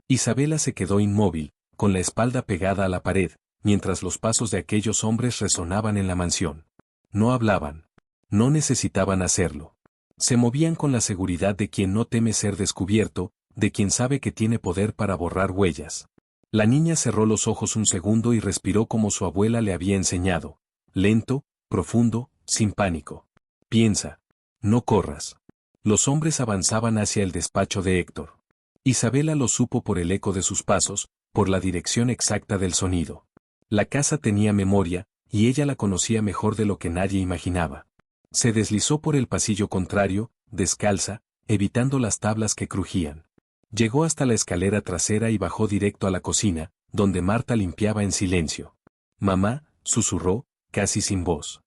Isabela se quedó inmóvil, con la espalda pegada a la pared, mientras los pasos de aquellos hombres resonaban en la mansión. No hablaban. No necesitaban hacerlo. Se movían con la seguridad de quien no teme ser descubierto, de quien sabe que tiene poder para borrar huellas. La niña cerró los ojos un segundo y respiró como su abuela le había enseñado. Lento, profundo, sin pánico. Piensa. No corras. Los hombres avanzaban hacia el despacho de Héctor. Isabela lo supo por el eco de sus pasos, por la dirección exacta del sonido. La casa tenía memoria, y ella la conocía mejor de lo que nadie imaginaba. Se deslizó por el pasillo contrario, descalza, evitando las tablas que crujían. Llegó hasta la escalera trasera y bajó directo a la cocina, donde Marta limpiaba en silencio. «Mamá», susurró, casi sin voz.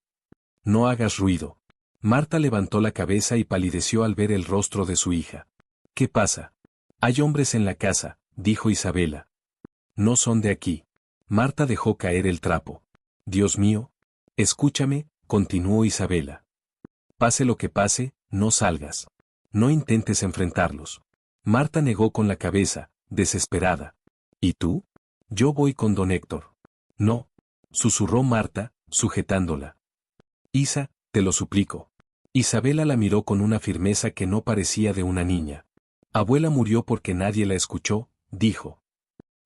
«No hagas ruido». Marta levantó la cabeza y palideció al ver el rostro de su hija. «¿Qué pasa?» «Hay hombres en la casa», dijo Isabela. «No son de aquí». Marta dejó caer el trapo. «Dios mío». «Escúchame», continuó Isabela. «Pase lo que pase, no salgas. No intentes enfrentarlos». Marta negó con la cabeza, desesperada. «¿Y tú?» «Yo voy con don Héctor». «No», susurró Marta, sujetándola. «Isa, te lo suplico». Isabela la miró con una firmeza que no parecía de una niña. «Abuela murió porque nadie la escuchó», dijo.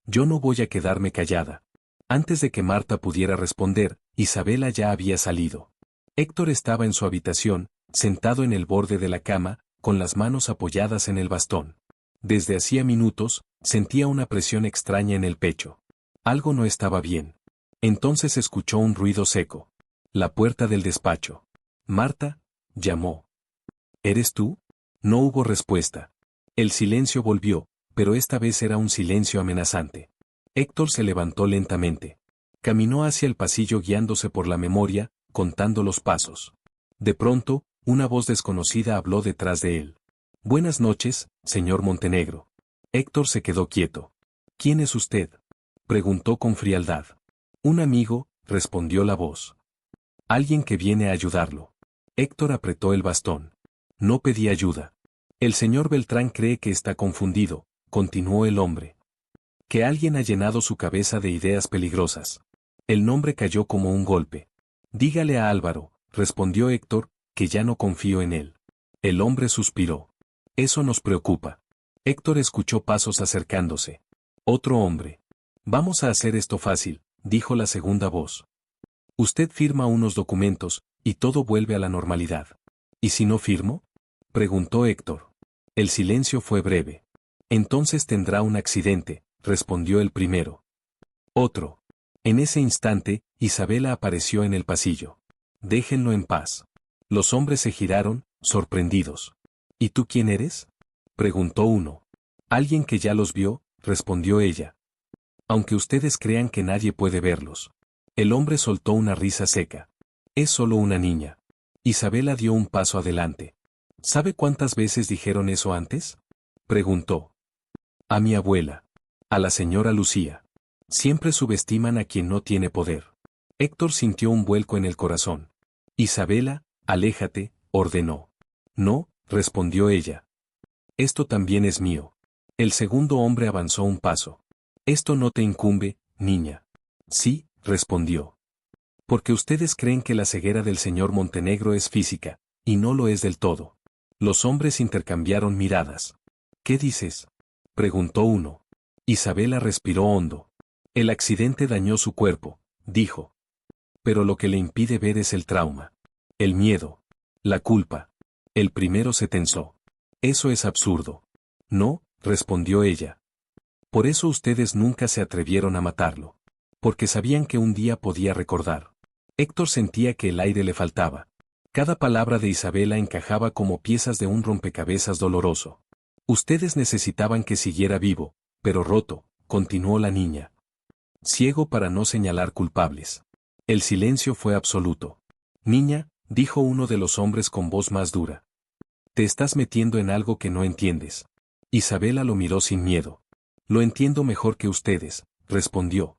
«Yo no voy a quedarme callada». Antes de que Marta pudiera responder, Isabela ya había salido. Héctor estaba en su habitación, sentado en el borde de la cama, con las manos apoyadas en el bastón. Desde hacía minutos, sentía una presión extraña en el pecho. Algo no estaba bien. Entonces escuchó un ruido seco. La puerta del despacho. «Marta», llamó. «¿Eres tú?» No hubo respuesta. El silencio volvió, pero esta vez era un silencio amenazante. Héctor se levantó lentamente. Caminó hacia el pasillo guiándose por la memoria, contando los pasos. De pronto, una voz desconocida habló detrás de él. «Buenas noches, señor Montenegro». Héctor se quedó quieto. «¿Quién es usted?», preguntó con frialdad. «Un amigo», respondió la voz. «Alguien que viene a ayudarlo». Héctor apretó el bastón. «No pedí ayuda». «El señor Beltrán cree que está confundido», continuó el hombre. «Que alguien ha llenado su cabeza de ideas peligrosas». El nombre cayó como un golpe. «Dígale a Álvaro», respondió Héctor, «que ya no confío en él». El hombre suspiró. «Eso nos preocupa». Héctor escuchó pasos acercándose. Otro hombre. «Vamos a hacer esto fácil», dijo la segunda voz. «Usted firma unos documentos, y todo vuelve a la normalidad». «¿Y si no firmo?», preguntó Héctor. El silencio fue breve. «Entonces tendrá un accidente», respondió el primero. Otro. En ese instante, Isabela apareció en el pasillo. «Déjenlo en paz». Los hombres se giraron, sorprendidos. «¿Y tú quién eres?», preguntó uno. «Alguien que ya los vio», respondió ella. «Aunque ustedes crean que nadie puede verlos». El hombre soltó una risa seca. «Es solo una niña». Isabela dio un paso adelante. «¿Sabe cuántas veces dijeron eso antes?», preguntó. «A mi abuela. A la señora Lucía. Siempre subestiman a quien no tiene poder». Héctor sintió un vuelco en el corazón. «Isabela, aléjate», ordenó. «No», respondió ella. «Esto también es mío». El segundo hombre avanzó un paso. «Esto no te incumbe, niña». «Sí», respondió. «Porque ustedes creen que la ceguera del señor Montenegro es física, y no lo es del todo». Los hombres intercambiaron miradas. «¿Qué dices?», preguntó uno. Isabela respiró hondo. «El accidente dañó su cuerpo», dijo. «Pero lo que le impide ver es el trauma. El miedo. La culpa». El primero se tensó. «Eso es absurdo». «No», respondió ella. «Por eso ustedes nunca se atrevieron a matarlo. Porque sabían que un día podía recordar». Héctor sentía que el aire le faltaba. Cada palabra de Isabela encajaba como piezas de un rompecabezas doloroso. «Ustedes necesitaban que siguiera vivo, pero roto», continuó la niña. «Ciego para no señalar culpables». El silencio fue absoluto. «Niña», dijo uno de los hombres con voz más dura. «Te estás metiendo en algo que no entiendes». Isabela lo miró sin miedo. «Lo entiendo mejor que ustedes», respondió.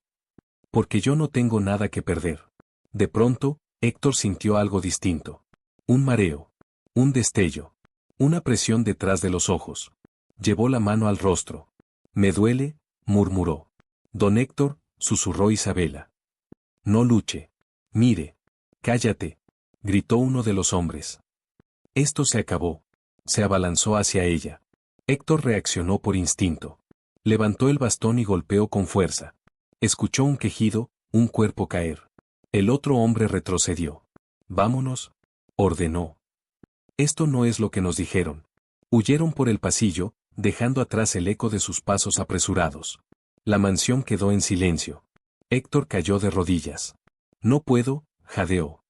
«Porque yo no tengo nada que perder». De pronto, Héctor sintió algo distinto. Un mareo. Un destello. Una presión detrás de los ojos. Llevó la mano al rostro. «Me duele», murmuró. «Don Héctor», susurró Isabela. «No luche. Mire». «Cállate», gritó uno de los hombres. «Esto se acabó». Se abalanzó hacia ella. Héctor reaccionó por instinto. Levantó el bastón y golpeó con fuerza. Escuchó un quejido, un cuerpo caer. El otro hombre retrocedió. Vámonos, ordenó. Esto no es lo que nos dijeron. Huyeron por el pasillo, dejando atrás el eco de sus pasos apresurados. La mansión quedó en silencio. Héctor cayó de rodillas. No puedo, jadeó.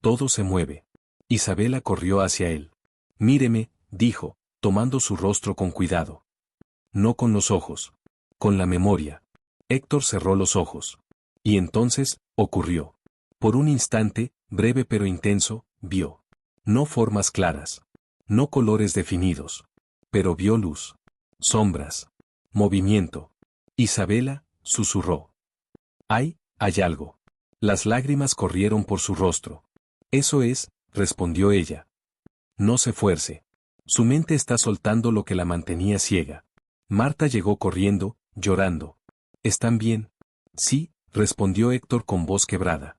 Todo se mueve. Isabela corrió hacia él. Míreme, dijo, tomando su rostro con cuidado. No con los ojos. Con la memoria. Héctor cerró los ojos. Y entonces, ocurrió. Por un instante, breve pero intenso, vio. No formas claras. No colores definidos. Pero vio luz. Sombras. Movimiento. Isabela, susurró. Hay algo. Las lágrimas corrieron por su rostro. Eso es, respondió ella. No se fuerce. Su mente está soltando lo que la mantenía ciega. Marta llegó corriendo, llorando. ¿Están bien? Sí, respondió Héctor con voz quebrada.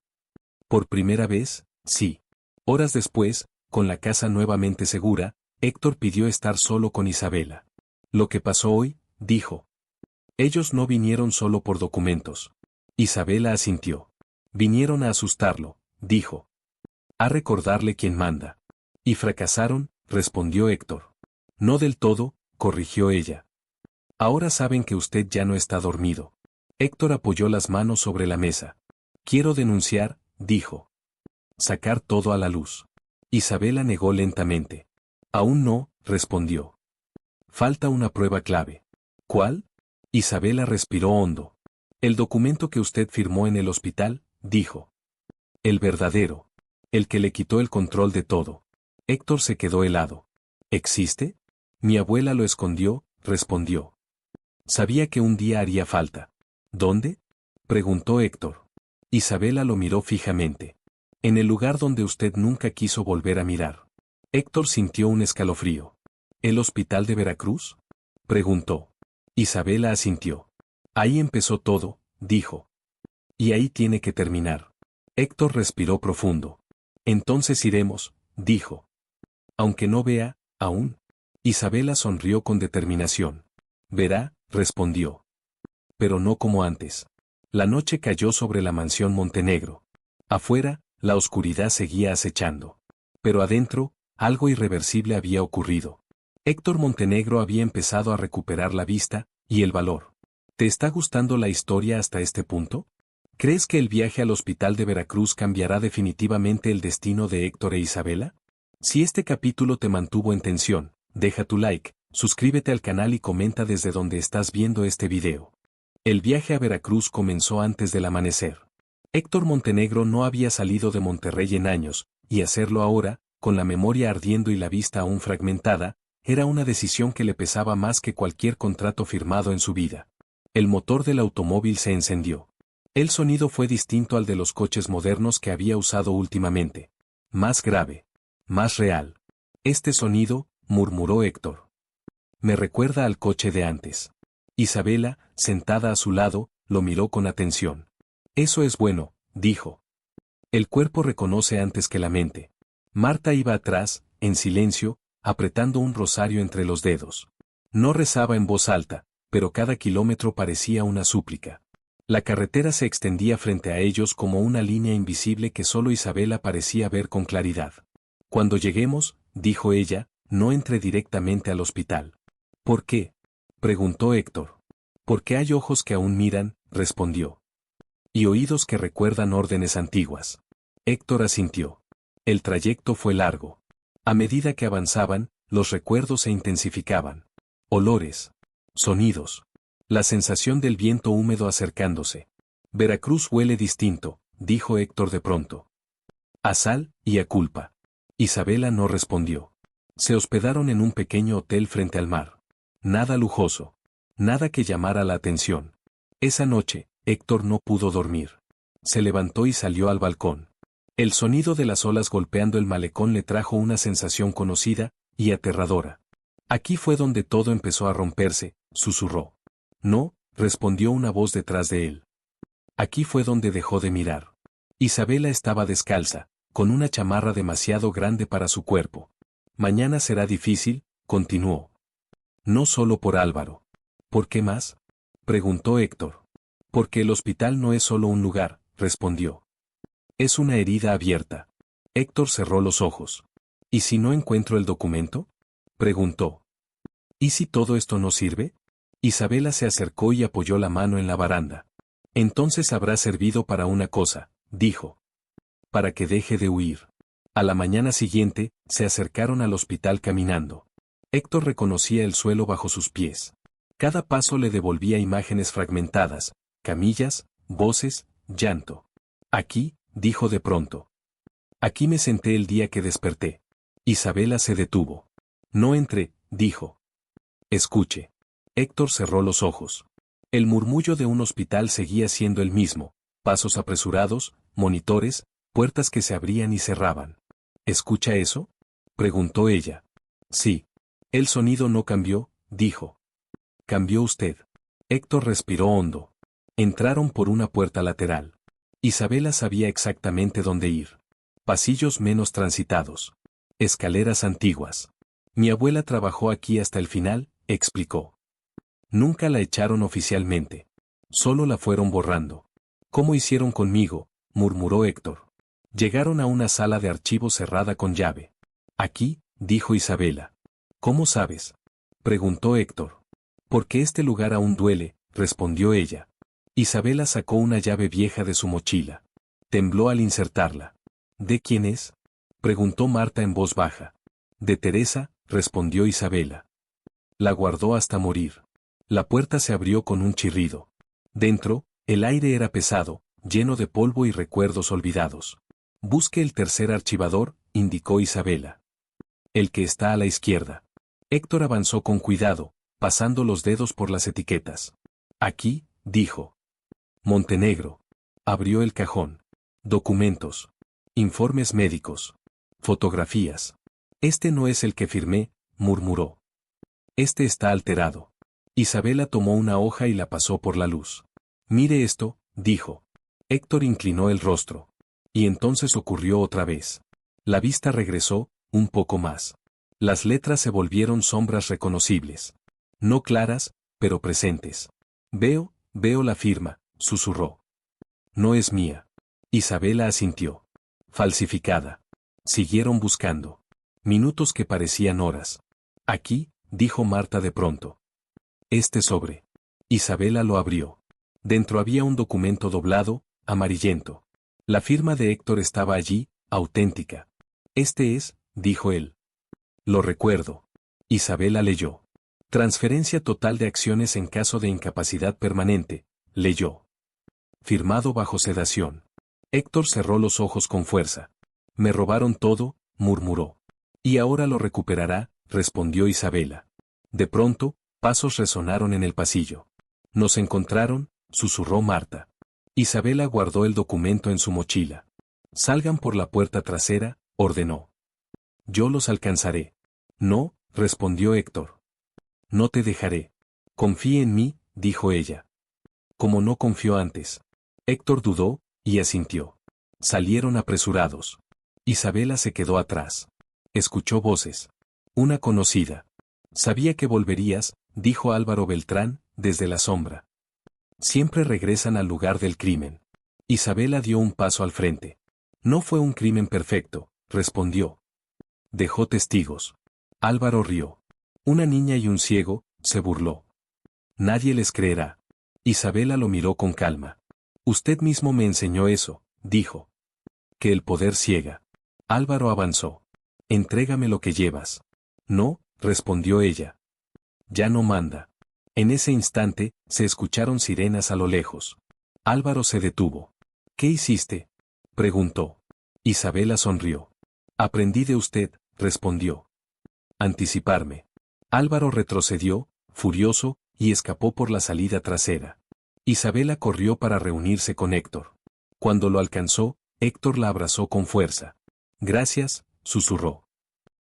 ¿Por primera vez? Sí. Horas después, con la casa nuevamente segura, Héctor pidió estar solo con Isabela. Lo que pasó hoy, dijo. Ellos no vinieron solo por documentos. Isabela asintió. Vinieron a asustarlo, dijo. A recordarle quién manda. Y fracasaron, respondió Héctor. No del todo, corrigió ella. Ahora saben que usted ya no está dormido. Héctor apoyó las manos sobre la mesa. Quiero denunciar, dijo. Sacar todo a la luz. Isabela negó lentamente. Aún no, respondió. Falta una prueba clave. ¿Cuál? Isabela respiró hondo. El documento que usted firmó en el hospital, dijo. El verdadero. El que le quitó el control de todo. Héctor se quedó helado. ¿Existe? Mi abuela lo escondió, respondió. Sabía que un día haría falta. ¿Dónde? Preguntó Héctor. Isabela lo miró fijamente. En el lugar donde usted nunca quiso volver a mirar. Héctor sintió un escalofrío. ¿El hospital de Veracruz? Preguntó. Isabela asintió. Ahí empezó todo, dijo. Y ahí tiene que terminar. Héctor respiró profundo. Entonces iremos, dijo. Aunque no vea, aún. Isabela sonrió con determinación. Verá, respondió. Pero no como antes. La noche cayó sobre la mansión Montenegro. Afuera, la oscuridad seguía acechando. Pero adentro, algo irreversible había ocurrido. Héctor Montenegro había empezado a recuperar la vista y el valor. ¿Te está gustando la historia hasta este punto? ¿Crees que el viaje al hospital de Veracruz cambiará definitivamente el destino de Héctor e Isabela? Si este capítulo te mantuvo en tensión, deja tu like, suscríbete al canal y comenta desde donde estás viendo este video. El viaje a Veracruz comenzó antes del amanecer. Héctor Montenegro no había salido de Monterrey en años, y hacerlo ahora, con la memoria ardiendo y la vista aún fragmentada, era una decisión que le pesaba más que cualquier contrato firmado en su vida. El motor del automóvil se encendió. El sonido fue distinto al de los coches modernos que había usado últimamente. Más grave. Más real. Este sonido, murmuró Héctor. Me recuerda al coche de antes. Isabela, sentada a su lado, lo miró con atención. Eso es bueno, dijo. El cuerpo reconoce antes que la mente. Marta iba atrás, en silencio, apretando un rosario entre los dedos. No rezaba en voz alta, pero cada kilómetro parecía una súplica. La carretera se extendía frente a ellos como una línea invisible que solo Isabela parecía ver con claridad. Cuando lleguemos, dijo ella, no entre directamente al hospital. ¿Por qué? Preguntó Héctor. Porque hay ojos que aún miran, respondió. Y oídos que recuerdan órdenes antiguas. Héctor asintió. El trayecto fue largo. A medida que avanzaban, los recuerdos se intensificaban. Olores. Sonidos. La sensación del viento húmedo acercándose. Veracruz huele distinto, dijo Héctor de pronto. A sal y a culpa. Isabela no respondió. Se hospedaron en un pequeño hotel frente al mar. Nada lujoso. Nada que llamara la atención. Esa noche, Héctor no pudo dormir. Se levantó y salió al balcón. El sonido de las olas golpeando el malecón le trajo una sensación conocida y aterradora. Aquí fue donde todo empezó a romperse, susurró. No, respondió una voz detrás de él. Aquí fue donde dejó de mirar. Isabela estaba descalza, con una chamarra demasiado grande para su cuerpo. Mañana será difícil, continuó. No solo por Álvaro. ¿Por qué más? Preguntó Héctor. Porque el hospital no es solo un lugar, respondió. Es una herida abierta. Héctor cerró los ojos. ¿Y si no encuentro el documento? Preguntó. ¿Y si todo esto no sirve? Isabela se acercó y apoyó la mano en la baranda. Entonces habrá servido para una cosa, dijo. Para que deje de huir. A la mañana siguiente, se acercaron al hospital caminando. Héctor reconocía el suelo bajo sus pies. Cada paso le devolvía imágenes fragmentadas, camillas, voces, llanto. Aquí, dijo de pronto. Aquí me senté el día que desperté. Isabela se detuvo. No entré, dijo. Escuche. Héctor cerró los ojos. El murmullo de un hospital seguía siendo el mismo, pasos apresurados, monitores, puertas que se abrían y cerraban. ¿Escucha eso? Preguntó ella. Sí. El sonido no cambió, dijo. Cambió usted. Héctor respiró hondo. Entraron por una puerta lateral. Isabela sabía exactamente dónde ir. Pasillos menos transitados. Escaleras antiguas. Mi abuela trabajó aquí hasta el final, explicó. Nunca la echaron oficialmente. Solo la fueron borrando. ¿Cómo hicieron conmigo?, murmuró Héctor. Llegaron a una sala de archivos cerrada con llave. Aquí, dijo Isabela. ¿Cómo sabes?, preguntó Héctor. Porque este lugar aún duele, respondió ella. Isabela sacó una llave vieja de su mochila. Tembló al insertarla. ¿De quién es?, preguntó Marta en voz baja. De Teresa, respondió Isabela. La guardó hasta morir. La puerta se abrió con un chirrido. Dentro, el aire era pesado, lleno de polvo y recuerdos olvidados. Busque el tercer archivador, indicó Isabela. El que está a la izquierda. Héctor avanzó con cuidado, pasando los dedos por las etiquetas. Aquí, dijo. Montenegro. Abrió el cajón. Documentos. Informes médicos. Fotografías. Este no es el que firmé, murmuró. Este está alterado. Isabela tomó una hoja y la pasó por la luz. Mire esto, dijo. Héctor inclinó el rostro. Y entonces ocurrió otra vez. La vista regresó, un poco más. Las letras se volvieron sombras reconocibles. No claras, pero presentes. Veo la firma, susurró. No es mía. Isabela asintió. Falsificada. Siguieron buscando. Minutos que parecían horas. Aquí, dijo Marta de pronto. Este sobre. Isabela lo abrió. Dentro había un documento doblado, amarillento. La firma de Héctor estaba allí, auténtica. Este es, dijo él. Lo recuerdo. Isabela leyó. Transferencia total de acciones en caso de incapacidad permanente, leyó. Firmado bajo sedación. Héctor cerró los ojos con fuerza. Me robaron todo, murmuró. Y ahora lo recuperará, respondió Isabela. De pronto, pasos resonaron en el pasillo. Nos encontraron, susurró Marta. Isabela guardó el documento en su mochila. Salgan por la puerta trasera, ordenó. Yo los alcanzaré. No, respondió Héctor. No te dejaré. Confíe en mí, dijo ella. Como no confió antes. Héctor dudó, y asintió. Salieron apresurados. Isabela se quedó atrás. Escuchó voces. Una conocida. Sabía que volverías, dijo Álvaro Beltrán, desde la sombra. Siempre regresan al lugar del crimen. Isabela dio un paso al frente. No fue un crimen perfecto, respondió. Dejó testigos. Álvaro rió. Una niña y un ciego, se burló. Nadie les creerá. Isabela lo miró con calma. Usted mismo me enseñó eso, dijo. Que el poder ciega. Álvaro avanzó. Entrégame lo que llevas. No, respondió ella. Ya no manda. En ese instante, se escucharon sirenas a lo lejos. Álvaro se detuvo. ¿Qué hiciste?, preguntó. Isabela sonrió. Aprendí de usted, respondió. Anticiparme. Álvaro retrocedió, furioso, y escapó por la salida trasera. Isabela corrió para reunirse con Héctor. Cuando lo alcanzó, Héctor la abrazó con fuerza. Gracias, susurró.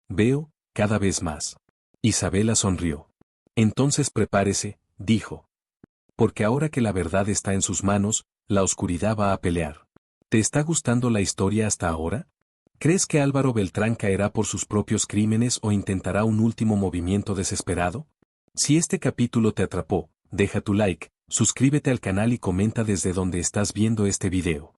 Veo, cada vez más. Isabela sonrió. Entonces prepárese, dijo. Porque ahora que la verdad está en sus manos, la oscuridad va a pelear. ¿Te está gustando la historia hasta ahora? ¿Crees que Álvaro Beltrán caerá por sus propios crímenes o intentará un último movimiento desesperado? Si este capítulo te atrapó, deja tu like, suscríbete al canal y comenta desde donde estás viendo este video.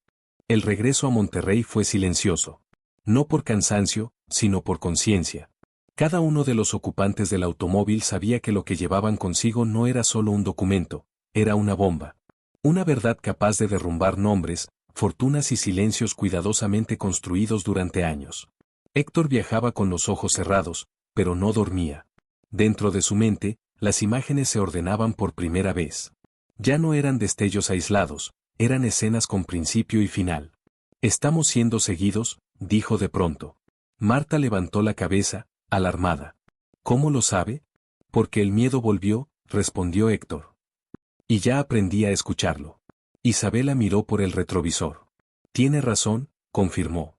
El regreso a Monterrey fue silencioso. No por cansancio, sino por conciencia. Cada uno de los ocupantes del automóvil sabía que lo que llevaban consigo no era solo un documento, era una bomba. Una verdad capaz de derrumbar nombres, fortunas y silencios cuidadosamente construidos durante años. Héctor viajaba con los ojos cerrados, pero no dormía. Dentro de su mente, las imágenes se ordenaban por primera vez. Ya no eran destellos aislados, eran escenas con principio y final. «Estamos siendo seguidos», dijo de pronto. Marta levantó la cabeza, alarmada. «¿Cómo lo sabe?» «Porque el miedo volvió», respondió Héctor. «Y ya aprendí a escucharlo». Isabela miró por el retrovisor. «Tiene razón», confirmó.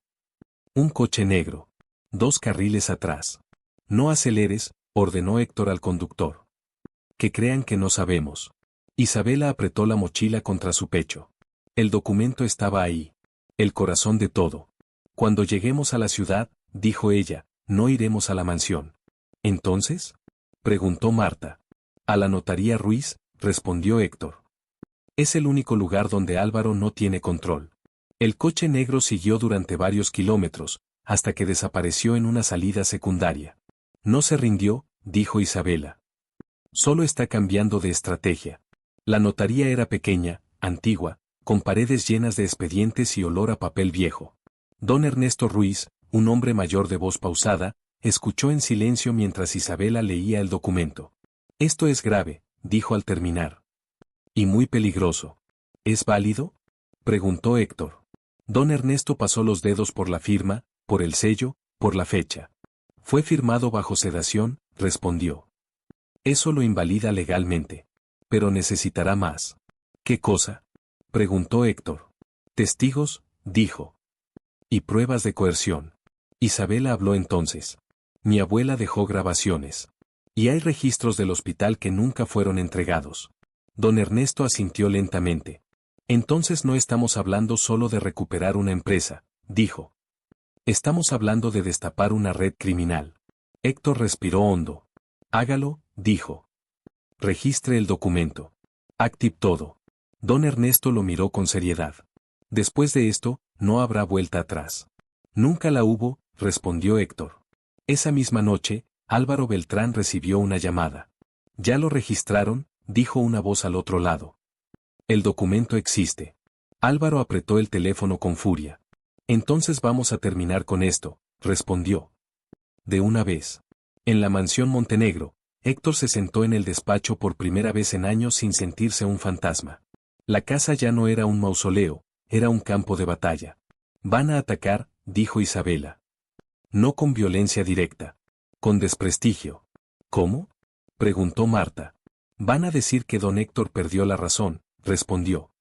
Un coche negro. 2 carriles atrás. «No aceleres», ordenó Héctor al conductor. «Que crean que no sabemos». Isabela apretó la mochila contra su pecho. El documento estaba ahí. El corazón de todo. «Cuando lleguemos a la ciudad», dijo ella, «no iremos a la mansión». «¿Entonces?», preguntó Marta. «A la notaría Ruiz», respondió Héctor. «Es el único lugar donde Álvaro no tiene control». El coche negro siguió durante varios kilómetros, hasta que desapareció en una salida secundaria. «No se rindió», dijo Isabela. «Solo está cambiando de estrategia». La notaría era pequeña, antigua, con paredes llenas de expedientes y olor a papel viejo. Don Ernesto Ruiz, un hombre mayor de voz pausada, escuchó en silencio mientras Isabela leía el documento. «Esto es grave», dijo al terminar. «Y muy peligroso». «¿Es válido?», preguntó Héctor. Don Ernesto pasó los dedos por la firma, por el sello, por la fecha. «Fue firmado bajo sedación», respondió. «Eso lo invalida legalmente. Pero necesitará más». «¿Qué cosa?», preguntó Héctor. «Testigos», dijo. «Y pruebas de coerción». Isabela habló entonces. «Mi abuela dejó grabaciones. Y hay registros del hospital que nunca fueron entregados». Don Ernesto asintió lentamente. «Entonces no estamos hablando solo de recuperar una empresa», dijo. «Estamos hablando de destapar una red criminal». Héctor respiró hondo. «Hágalo», dijo. «Registre el documento. Active todo». Don Ernesto lo miró con seriedad. «Después de esto, no habrá vuelta atrás». «Nunca la hubo», respondió Héctor. Esa misma noche, Álvaro Beltrán recibió una llamada. «¿Ya lo registraron?», dijo una voz al otro lado. «El documento existe». Álvaro apretó el teléfono con furia. «Entonces vamos a terminar con esto», respondió. «De una vez». En la mansión Montenegro, Héctor se sentó en el despacho por primera vez en años sin sentirse un fantasma. La casa ya no era un mausoleo, era un campo de batalla. «Van a atacar», dijo Isabela. «No con violencia directa. Con desprestigio». «¿Cómo?», preguntó Marta. «Van a decir que don Héctor perdió la razón», respondió.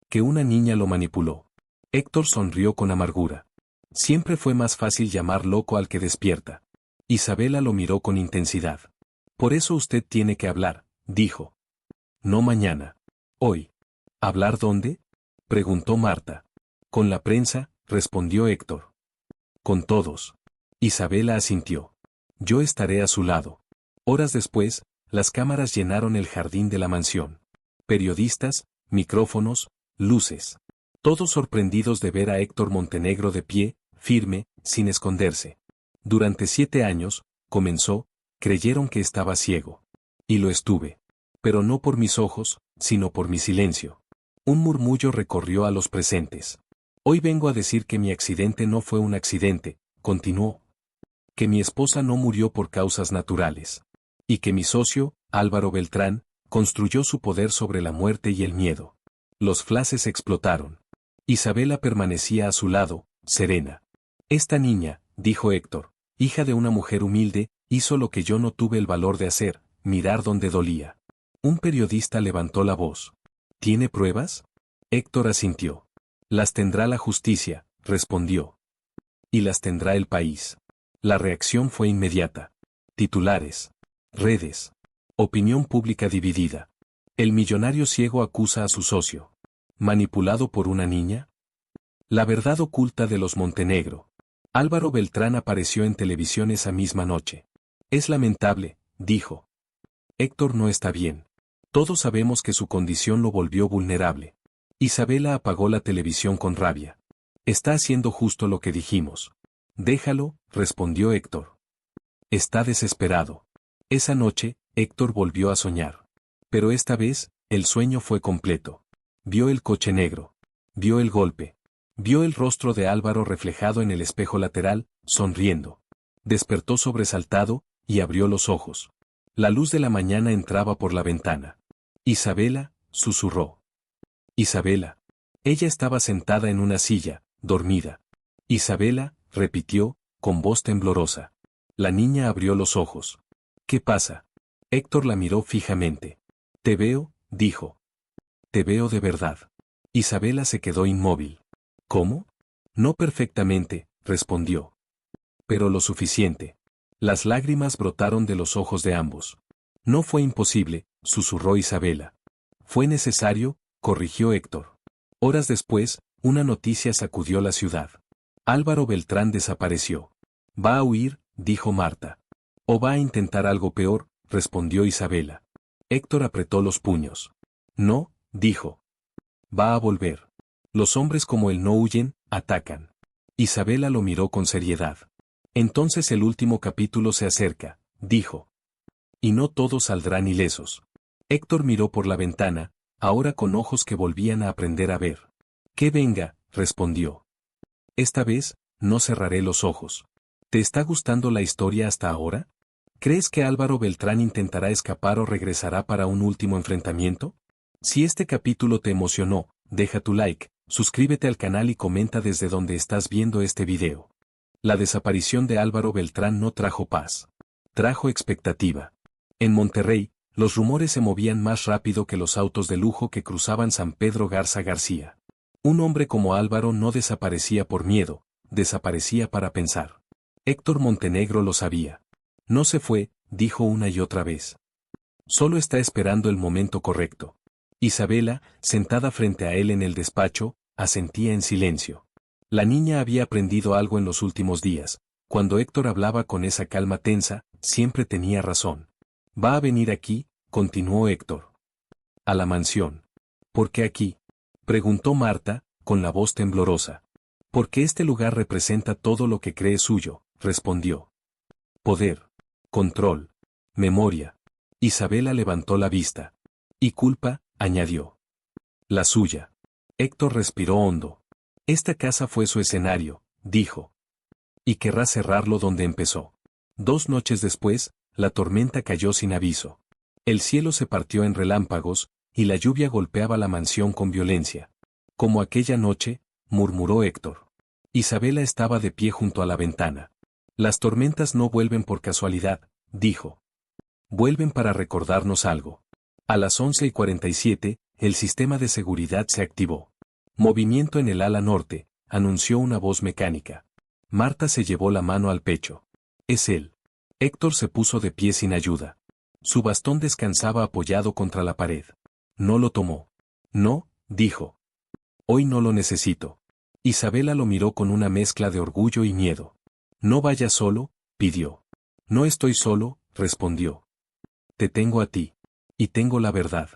«Que una niña lo manipuló». Héctor sonrió con amargura. Siempre fue más fácil llamar loco al que despierta. Isabela lo miró con intensidad. «Por eso usted tiene que hablar», dijo. «No mañana. Hoy». «¿Hablar dónde?», preguntó Marta. «Con la prensa», respondió Héctor. «Con todos». Isabela asintió. «Yo estaré a su lado». Horas después, las cámaras llenaron el jardín de la mansión. Periodistas, micrófonos, luces. Todos sorprendidos de ver a Héctor Montenegro de pie, firme, sin esconderse. «Durante 7 años», comenzó, «creyeron que estaba ciego. Y lo estuve. Pero no por mis ojos, sino por mi silencio». Un murmullo recorrió a los presentes. «Hoy vengo a decir que mi accidente no fue un accidente», continuó. «Que mi esposa no murió por causas naturales. Y que mi socio, Álvaro Beltrán, construyó su poder sobre la muerte y el miedo». Los flashes explotaron. Isabela permanecía a su lado, serena. «Esta niña», dijo Héctor, «hija de una mujer humilde, hizo lo que yo no tuve el valor de hacer, mirar donde dolía». Un periodista levantó la voz. «¿Tiene pruebas?». Héctor asintió. «Las tendrá la justicia», respondió. «Y las tendrá el país». La reacción fue inmediata. Titulares. Redes. Opinión pública dividida. El millonario ciego acusa a su socio. ¿Manipulado por una niña? La verdad oculta de los Montenegro. Álvaro Beltrán apareció en televisión esa misma noche. «Es lamentable», dijo. «Héctor no está bien. Todos sabemos que su condición lo volvió vulnerable». Isabela apagó la televisión con rabia. «Está haciendo justo lo que dijimos». Déjalo, respondió Héctor. Está desesperado. Esa noche, Héctor volvió a soñar. Pero esta vez, el sueño fue completo. Vio el coche negro. Vio el golpe. Vio el rostro de Álvaro reflejado en el espejo lateral, sonriendo. Despertó sobresaltado, y abrió los ojos. La luz de la mañana entraba por la ventana. Isabela, susurró. Isabela. Ella estaba sentada en una silla, dormida. Isabela, repitió, con voz temblorosa. La niña abrió los ojos. ¿Qué pasa? Héctor la miró fijamente. Te veo, dijo. Te veo de verdad. Isabela se quedó inmóvil. ¿Cómo? No perfectamente, respondió. Pero lo suficiente. Las lágrimas brotaron de los ojos de ambos. No fue imposible, susurró Isabela. Fue necesario, corrigió Héctor. Horas después, una noticia sacudió la ciudad. Álvaro Beltrán desapareció. Va a huir, dijo Marta. O va a intentar algo peor, respondió Isabela. Héctor apretó los puños. No, dijo. Va a volver. Los hombres como él no huyen, atacan. Isabela lo miró con seriedad. Entonces el último capítulo se acerca, dijo. Y no todos saldrán ilesos. Héctor miró por la ventana, ahora con ojos que volvían a aprender a ver. Que venga, respondió. Esta vez, no cerraré los ojos. ¿Te está gustando la historia hasta ahora? ¿Crees que Álvaro Beltrán intentará escapar o regresará para un último enfrentamiento? Si este capítulo te emocionó, deja tu like, suscríbete al canal y comenta desde donde estás viendo este video. La desaparición de Álvaro Beltrán no trajo paz. Trajo expectativa. En Monterrey, los rumores se movían más rápido que los autos de lujo que cruzaban San Pedro Garza García. Un hombre como Álvaro no desaparecía por miedo, desaparecía para pensar. Héctor Montenegro lo sabía. No se fue, dijo una y otra vez. Solo está esperando el momento correcto. Isabela, sentada frente a él en el despacho, asentía en silencio. La niña había aprendido algo en los últimos días. Cuando Héctor hablaba con esa calma tensa, siempre tenía razón. ¿Va a venir aquí?, continuó Héctor. A la mansión. ¿Por qué aquí?, preguntó Marta, con la voz temblorosa. Porque este lugar representa todo lo que cree suyo, respondió. Poder. Control. Memoria. Isabela levantó la vista. Y culpa, añadió. La suya. Héctor respiró hondo. Esta casa fue su escenario, dijo. Y querrá cerrarlo donde empezó. 2 noches después, la tormenta cayó sin aviso. El cielo se partió en relámpagos, y la lluvia golpeaba la mansión con violencia. Como aquella noche, murmuró Héctor. Isabela estaba de pie junto a la ventana. Las tormentas no vuelven por casualidad, dijo. Vuelven para recordarnos algo. A las 11:47, el sistema de seguridad se activó. Movimiento en el ala norte, anunció una voz mecánica. Marta se llevó la mano al pecho. Es él. Héctor se puso de pie sin ayuda. Su bastón descansaba apoyado contra la pared. No lo tomó. No, dijo. Hoy no lo necesito. Isabela lo miró con una mezcla de orgullo y miedo. No vayas solo, pidió. No estoy solo, respondió. Te tengo a ti. Y tengo la verdad.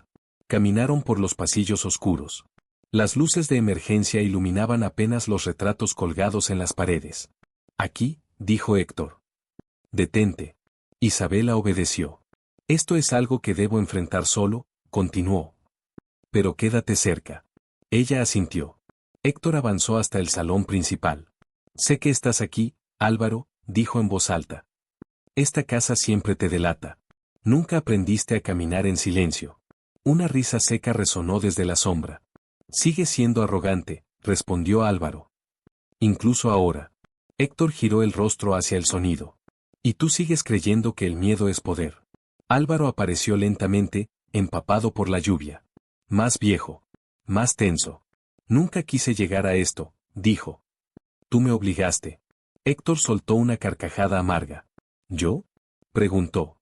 Caminaron por los pasillos oscuros. Las luces de emergencia iluminaban apenas los retratos colgados en las paredes. Aquí, dijo Héctor. Detente. Isabela obedeció. Esto es algo que debo enfrentar solo, continuó. Pero quédate cerca. Ella asintió. Héctor avanzó hasta el salón principal. Sé que estás aquí, Álvaro, dijo en voz alta. Esta casa siempre te delata. Nunca aprendiste a caminar en silencio. Una risa seca resonó desde la sombra. Sigue siendo arrogante, respondió Álvaro. Incluso ahora. Héctor giró el rostro hacia el sonido. Y tú sigues creyendo que el miedo es poder. Álvaro apareció lentamente, empapado por la lluvia. Más viejo. Más tenso. Nunca quise llegar a esto, dijo. Tú me obligaste. Héctor soltó una carcajada amarga. ¿Yo?, preguntó.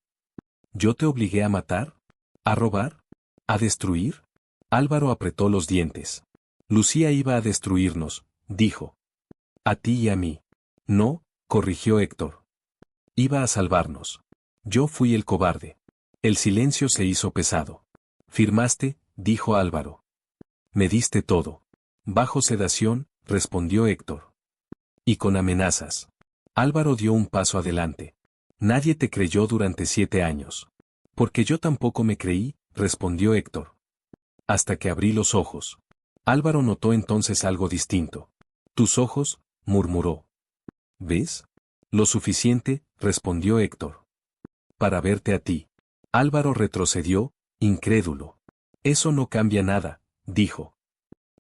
¿Yo te obligué a matar? ¿A robar? ¿A destruir? Álvaro apretó los dientes. Lucía iba a destruirnos, dijo. A ti y a mí. No, corrigió Héctor. Iba a salvarnos. Yo fui el cobarde. El silencio se hizo pesado. Firmaste, dijo Álvaro. Me diste todo. Bajo sedación, respondió Héctor. Y con amenazas. Álvaro dio un paso adelante. Nadie te creyó durante 7 años. Porque yo tampoco me creí, respondió Héctor. Hasta que abrí los ojos. Álvaro notó entonces algo distinto. Tus ojos, murmuró. ¿Ves? Lo suficiente, respondió Héctor. Para verte a ti. Álvaro retrocedió, incrédulo. Eso no cambia nada, dijo.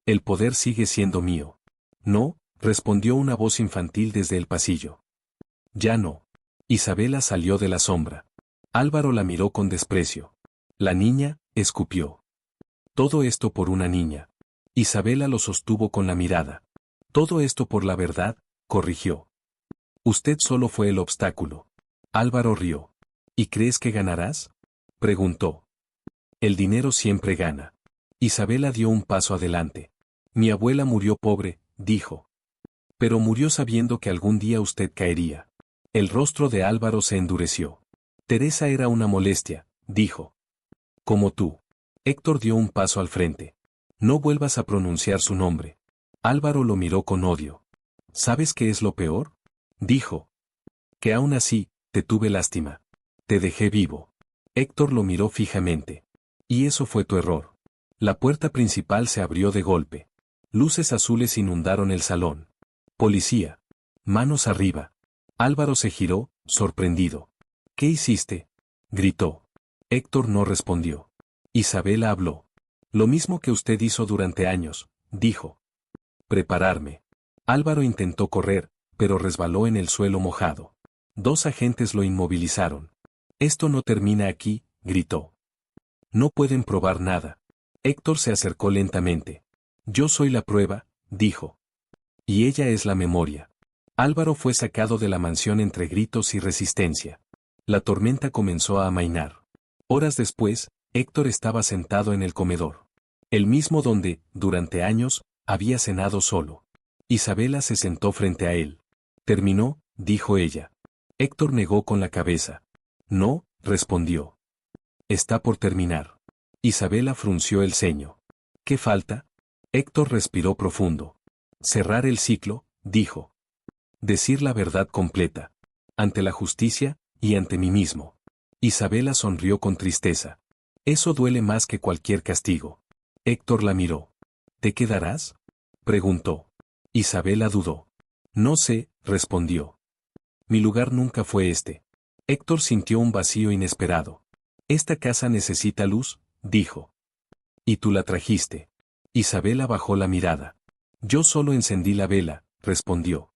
El poder sigue siendo mío. No, respondió una voz infantil desde el pasillo. Ya no. Isabela salió de la sombra. Álvaro la miró con desprecio. La niña, escupió. Todo esto por una niña. Isabela lo sostuvo con la mirada. Todo esto por la verdad, corrigió. Usted solo fue el obstáculo. Álvaro rió. ¿Y crees que ganarás? Preguntó. El dinero siempre gana. Isabela dio un paso adelante. Mi abuela murió pobre, dijo. Pero murió sabiendo que algún día usted caería. El rostro de Álvaro se endureció. Teresa era una molestia, dijo. Como tú. Héctor dio un paso al frente. No vuelvas a pronunciar su nombre. Álvaro lo miró con odio. ¿Sabes qué es lo peor? Dijo. Que aún así, te tuve lástima. Te dejé vivo. Héctor lo miró fijamente. Y eso fue tu error. La puerta principal se abrió de golpe. Luces azules inundaron el salón. Policía. Manos arriba. Álvaro se giró, sorprendido. ¿Qué hiciste? Gritó. Héctor no respondió. Isabela habló. Lo mismo que usted hizo durante años, dijo. Prepararme. Álvaro intentó correr, pero resbaló en el suelo mojado. 2 agentes lo inmovilizaron. Esto no termina aquí, gritó. No pueden probar nada. Héctor se acercó lentamente. Yo soy la prueba, dijo. Y ella es la memoria. Álvaro fue sacado de la mansión entre gritos y resistencia. La tormenta comenzó a amainar. Horas después, Héctor estaba sentado en el comedor. El mismo donde, durante años, había cenado solo. Isabela se sentó frente a él. Terminó, dijo ella. Héctor negó con la cabeza. No, respondió. Está por terminar. Isabela frunció el ceño. ¿Qué falta? Héctor respiró profundo. Cerrar el ciclo, dijo. Decir la verdad completa. Ante la justicia, y ante mí mismo. Isabela sonrió con tristeza. Eso duele más que cualquier castigo. Héctor la miró. ¿Te quedarás? Preguntó. Isabela dudó. No sé, respondió. Mi lugar nunca fue este. Héctor sintió un vacío inesperado. Esta casa necesita luz, dijo. Y tú la trajiste. Isabela bajó la mirada. Yo solo encendí la vela, respondió.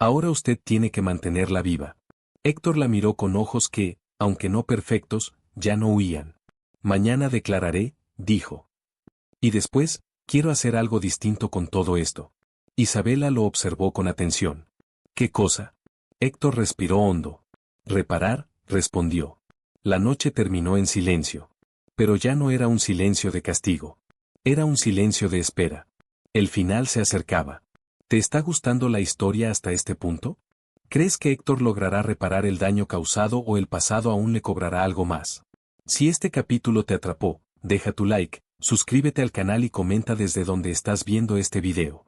Ahora usted tiene que mantenerla viva. Héctor la miró con ojos que, aunque no perfectos, ya no huían. Mañana declararé, dijo. Y después, quiero hacer algo distinto con todo esto. Isabela lo observó con atención. ¿Qué cosa? Héctor respiró hondo. Reparar, respondió. La noche terminó en silencio. Pero ya no era un silencio de castigo. Era un silencio de espera. El final se acercaba. ¿Te está gustando la historia hasta este punto? ¿Crees que Héctor logrará reparar el daño causado o el pasado aún le cobrará algo más? Si este capítulo te atrapó, deja tu like, suscríbete al canal y comenta desde donde estás viendo este video.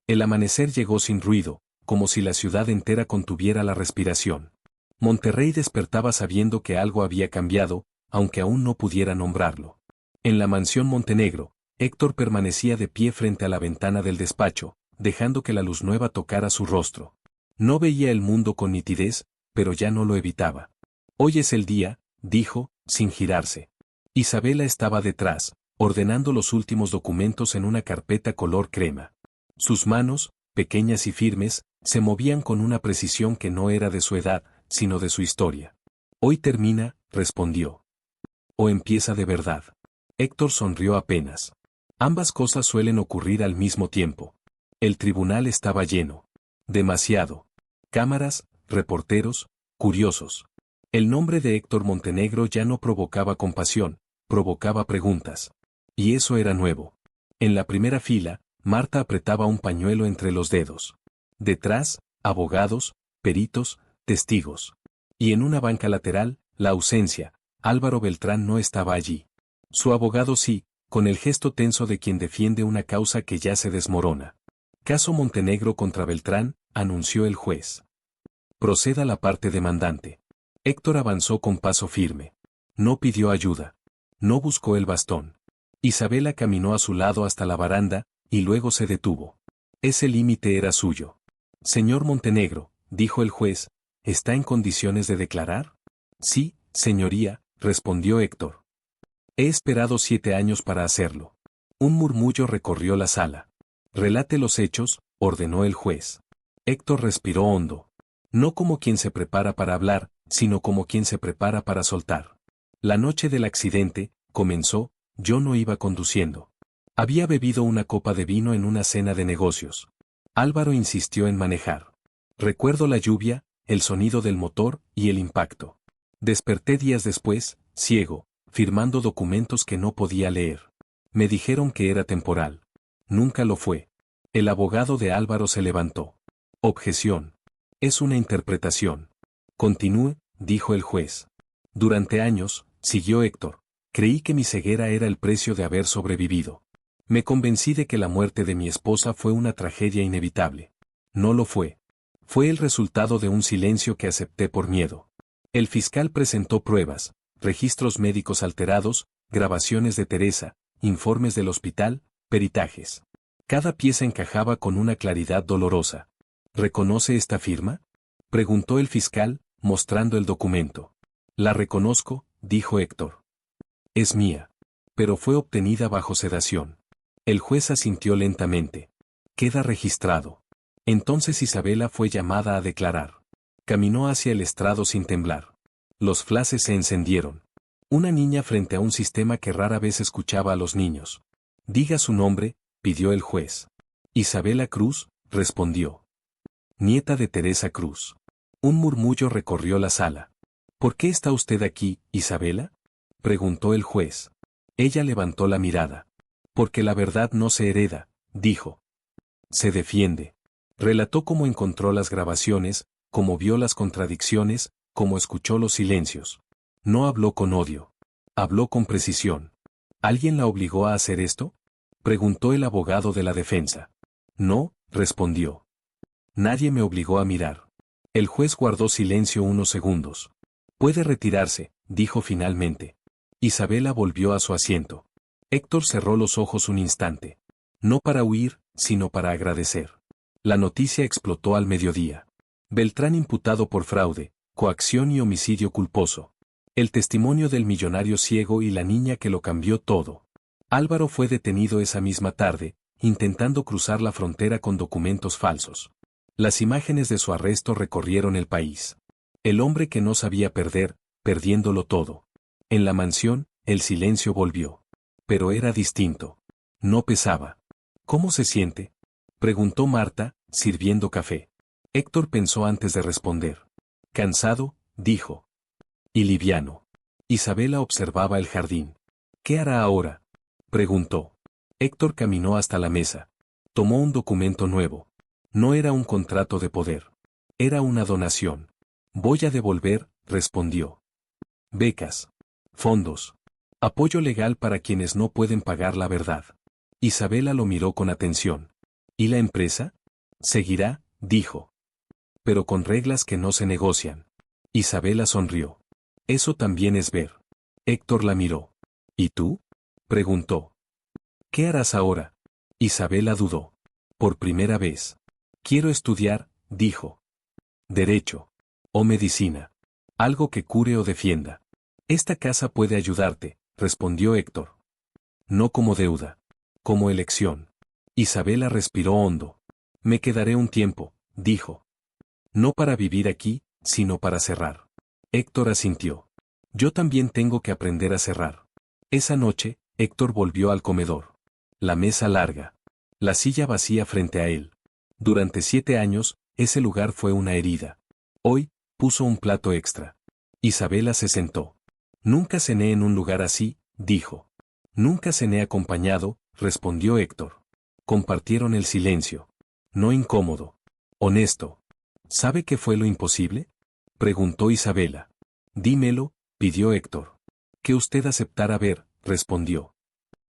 El amanecer llegó sin ruido, como si la ciudad entera contuviera la respiración. Monterrey despertaba sabiendo que algo había cambiado, aunque aún no pudiera nombrarlo. En la mansión Montenegro, Héctor permanecía de pie frente a la ventana del despacho, dejando que la luz nueva tocara su rostro. No veía el mundo con nitidez, pero ya no lo evitaba. Hoy es el día, dijo, sin girarse. Isabela estaba detrás, ordenando los últimos documentos en una carpeta color crema. Sus manos, pequeñas y firmes, se movían con una precisión que no era de su edad, sino de su historia. Hoy termina, respondió. O empieza de verdad. Héctor sonrió apenas. Ambas cosas suelen ocurrir al mismo tiempo. El tribunal estaba lleno. Demasiado. Cámaras, reporteros, curiosos. El nombre de Héctor Montenegro ya no provocaba compasión, provocaba preguntas. Y eso era nuevo. En la primera fila, Marta apretaba un pañuelo entre los dedos. Detrás, abogados, peritos, testigos. Y en una banca lateral, la ausencia, Álvaro Beltrán no estaba allí. Su abogado sí, con el gesto tenso de quien defiende una causa que ya se desmorona. Caso Montenegro contra Beltrán, anunció el juez. Proceda la parte demandante. Héctor avanzó con paso firme. No pidió ayuda. No buscó el bastón. Isabela caminó a su lado hasta la baranda, y luego se detuvo. Ese límite era suyo. Señor Montenegro, dijo el juez, ¿está en condiciones de declarar? Sí, señoría, respondió Héctor. He esperado 7 años para hacerlo. Un murmullo recorrió la sala. Relate los hechos, ordenó el juez. Héctor respiró hondo. No como quien se prepara para hablar, sino como quien se prepara para soltar. La noche del accidente, comenzó, yo no iba conduciendo. Había bebido una copa de vino en una cena de negocios. Álvaro insistió en manejar. Recuerdo la lluvia, el sonido del motor y el impacto. Desperté días después, ciego, firmando documentos que no podía leer. Me dijeron que era temporal. Nunca lo fue. El abogado de Álvaro se levantó. Objeción. Es una interpretación. Continúe, dijo el juez. Durante años, siguió Héctor, creí que mi ceguera era el precio de haber sobrevivido. Me convencí de que la muerte de mi esposa fue una tragedia inevitable. No lo fue. Fue el resultado de un silencio que acepté por miedo. El fiscal presentó pruebas, registros médicos alterados, grabaciones de Teresa, informes del hospital, peritajes. Cada pieza encajaba con una claridad dolorosa. ¿Reconoce esta firma?, preguntó el fiscal, mostrando el documento. La reconozco, dijo Héctor. Es mía. Pero fue obtenida bajo sedación. El juez asintió lentamente. Queda registrado. Entonces Isabela fue llamada a declarar. Caminó hacia el estrado sin temblar. Los flashes se encendieron. Una niña frente a un sistema que rara vez escuchaba a los niños. Diga su nombre, pidió el juez. Isabela Cruz, respondió. Nieta de Teresa Cruz. Un murmullo recorrió la sala. ¿Por qué está usted aquí, Isabela?, preguntó el juez. Ella levantó la mirada. Porque la verdad no se hereda, dijo. Se defiende. Relató cómo encontró las grabaciones, cómo vio las contradicciones, cómo escuchó los silencios. No habló con odio. Habló con precisión. ¿Alguien la obligó a hacer esto?, preguntó el abogado de la defensa. No, respondió. Nadie me obligó a mirar. El juez guardó silencio unos segundos. Puede retirarse, dijo finalmente. Isabela volvió a su asiento. Héctor cerró los ojos un instante. No para huir, sino para agradecer. La noticia explotó al mediodía. Beltrán imputado por fraude, coacción y homicidio culposo. El testimonio del millonario ciego y la niña que lo cambió todo. Álvaro fue detenido esa misma tarde, intentando cruzar la frontera con documentos falsos. Las imágenes de su arresto recorrieron el país. El hombre que no sabía perder, perdiéndolo todo. En la mansión, el silencio volvió. Pero era distinto. No pesaba. ¿Cómo se siente?, preguntó Marta, sirviendo café. Héctor pensó antes de responder. Cansado, dijo. Y liviano. Isabela observaba el jardín. ¿Qué hará ahora?, preguntó. Héctor caminó hasta la mesa. Tomó un documento nuevo. No era un contrato de poder. Era una donación. Voy a devolver, respondió. Becas. Fondos. Apoyo legal para quienes no pueden pagar la verdad. Isabela lo miró con atención. ¿Y la empresa? Seguirá, dijo. Pero con reglas que no se negocian. Isabela sonrió. Eso también es ver. Héctor la miró. ¿Y tú?, preguntó. ¿Qué harás ahora? Isabela dudó. Por primera vez. Quiero estudiar, dijo. Derecho. O medicina. Algo que cure o defienda. Esta casa puede ayudarte, respondió Héctor. No como deuda. Como elección. Isabela respiró hondo. Me quedaré un tiempo, dijo. No para vivir aquí, sino para cerrar. Héctor asintió. Yo también tengo que aprender a cerrar. Esa noche, Héctor volvió al comedor. La mesa larga. La silla vacía frente a él. Durante 7 años, ese lugar fue una herida. Hoy, puso un plato extra. Isabela se sentó. Nunca cené en un lugar así, dijo. Nunca cené acompañado, respondió Héctor. Compartieron el silencio. No incómodo. Honesto. ¿Sabe qué fue lo imposible?, preguntó Isabela. Dímelo, pidió Héctor. Que usted aceptara ver, respondió.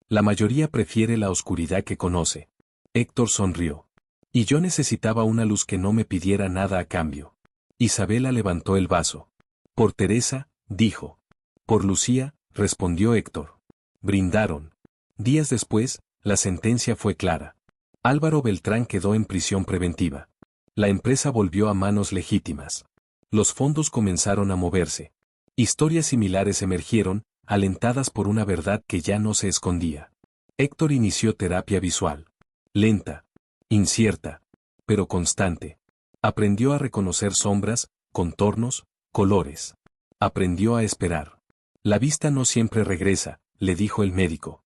La mayoría prefiere la oscuridad que conoce. Héctor sonrió. Y yo necesitaba una luz que no me pidiera nada a cambio. Isabela levantó el vaso. Por Teresa, dijo. Por Lucía, respondió Héctor. Brindaron. Días después, la sentencia fue clara. Álvaro Beltrán quedó en prisión preventiva. La empresa volvió a manos legítimas. Los fondos comenzaron a moverse. Historias similares emergieron, alentadas por una verdad que ya no se escondía. Héctor inició terapia visual. Lenta, incierta, pero constante. Aprendió a reconocer sombras, contornos, colores. Aprendió a esperar. La vista no siempre regresa, le dijo el médico.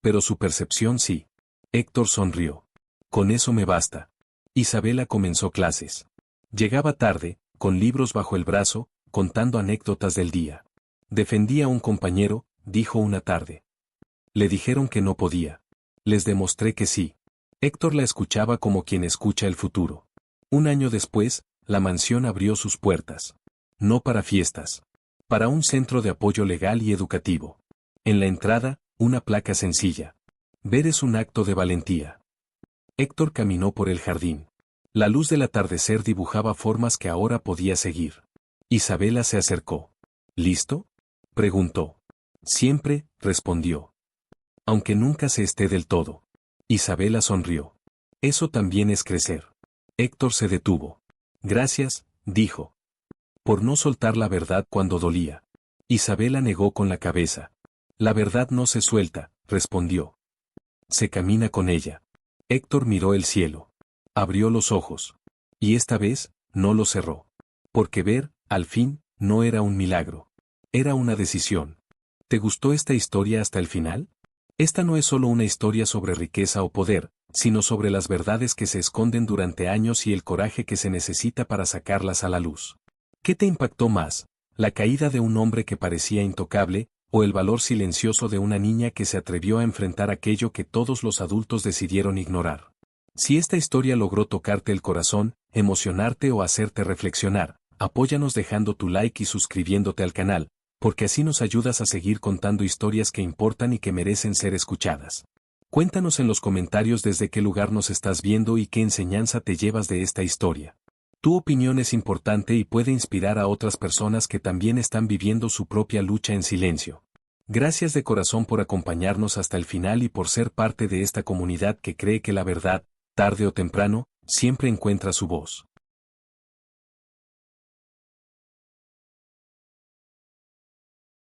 Pero su percepción sí. Héctor sonrió. Con eso me basta. Isabela comenzó clases. Llegaba tarde, con libros bajo el brazo, contando anécdotas del día. Defendía a un compañero, dijo una tarde. Le dijeron que no podía. Les demostré que sí. Héctor la escuchaba como quien escucha el futuro. Un año después, la mansión abrió sus puertas. No para fiestas. Para un centro de apoyo legal y educativo. En la entrada, una placa sencilla. Ver es un acto de valentía. Héctor caminó por el jardín. La luz del atardecer dibujaba formas que ahora podía seguir. Isabela se acercó. ¿Listo?, preguntó. Siempre, respondió. Aunque nunca se esté del todo. Isabela sonrió. Eso también es crecer. Héctor se detuvo. Gracias, dijo. Por no soltar la verdad cuando dolía. Isabela negó con la cabeza. La verdad no se suelta, respondió. Se camina con ella. Héctor miró el cielo. Abrió los ojos. Y esta vez, no los cerró. Porque ver, al fin, no era un milagro. Era una decisión. ¿Te gustó esta historia hasta el final? Esta no es solo una historia sobre riqueza o poder, sino sobre las verdades que se esconden durante años y el coraje que se necesita para sacarlas a la luz. ¿Qué te impactó más? ¿La caída de un hombre que parecía intocable, o el valor silencioso de una niña que se atrevió a enfrentar aquello que todos los adultos decidieron ignorar? Si esta historia logró tocarte el corazón, emocionarte o hacerte reflexionar, apóyanos dejando tu like y suscribiéndote al canal, porque así nos ayudas a seguir contando historias que importan y que merecen ser escuchadas. Cuéntanos en los comentarios desde qué lugar nos estás viendo y qué enseñanza te llevas de esta historia. Tu opinión es importante y puede inspirar a otras personas que también están viviendo su propia lucha en silencio. Gracias de corazón por acompañarnos hasta el final y por ser parte de esta comunidad que cree que la verdad, tarde o temprano, siempre encuentra su voz.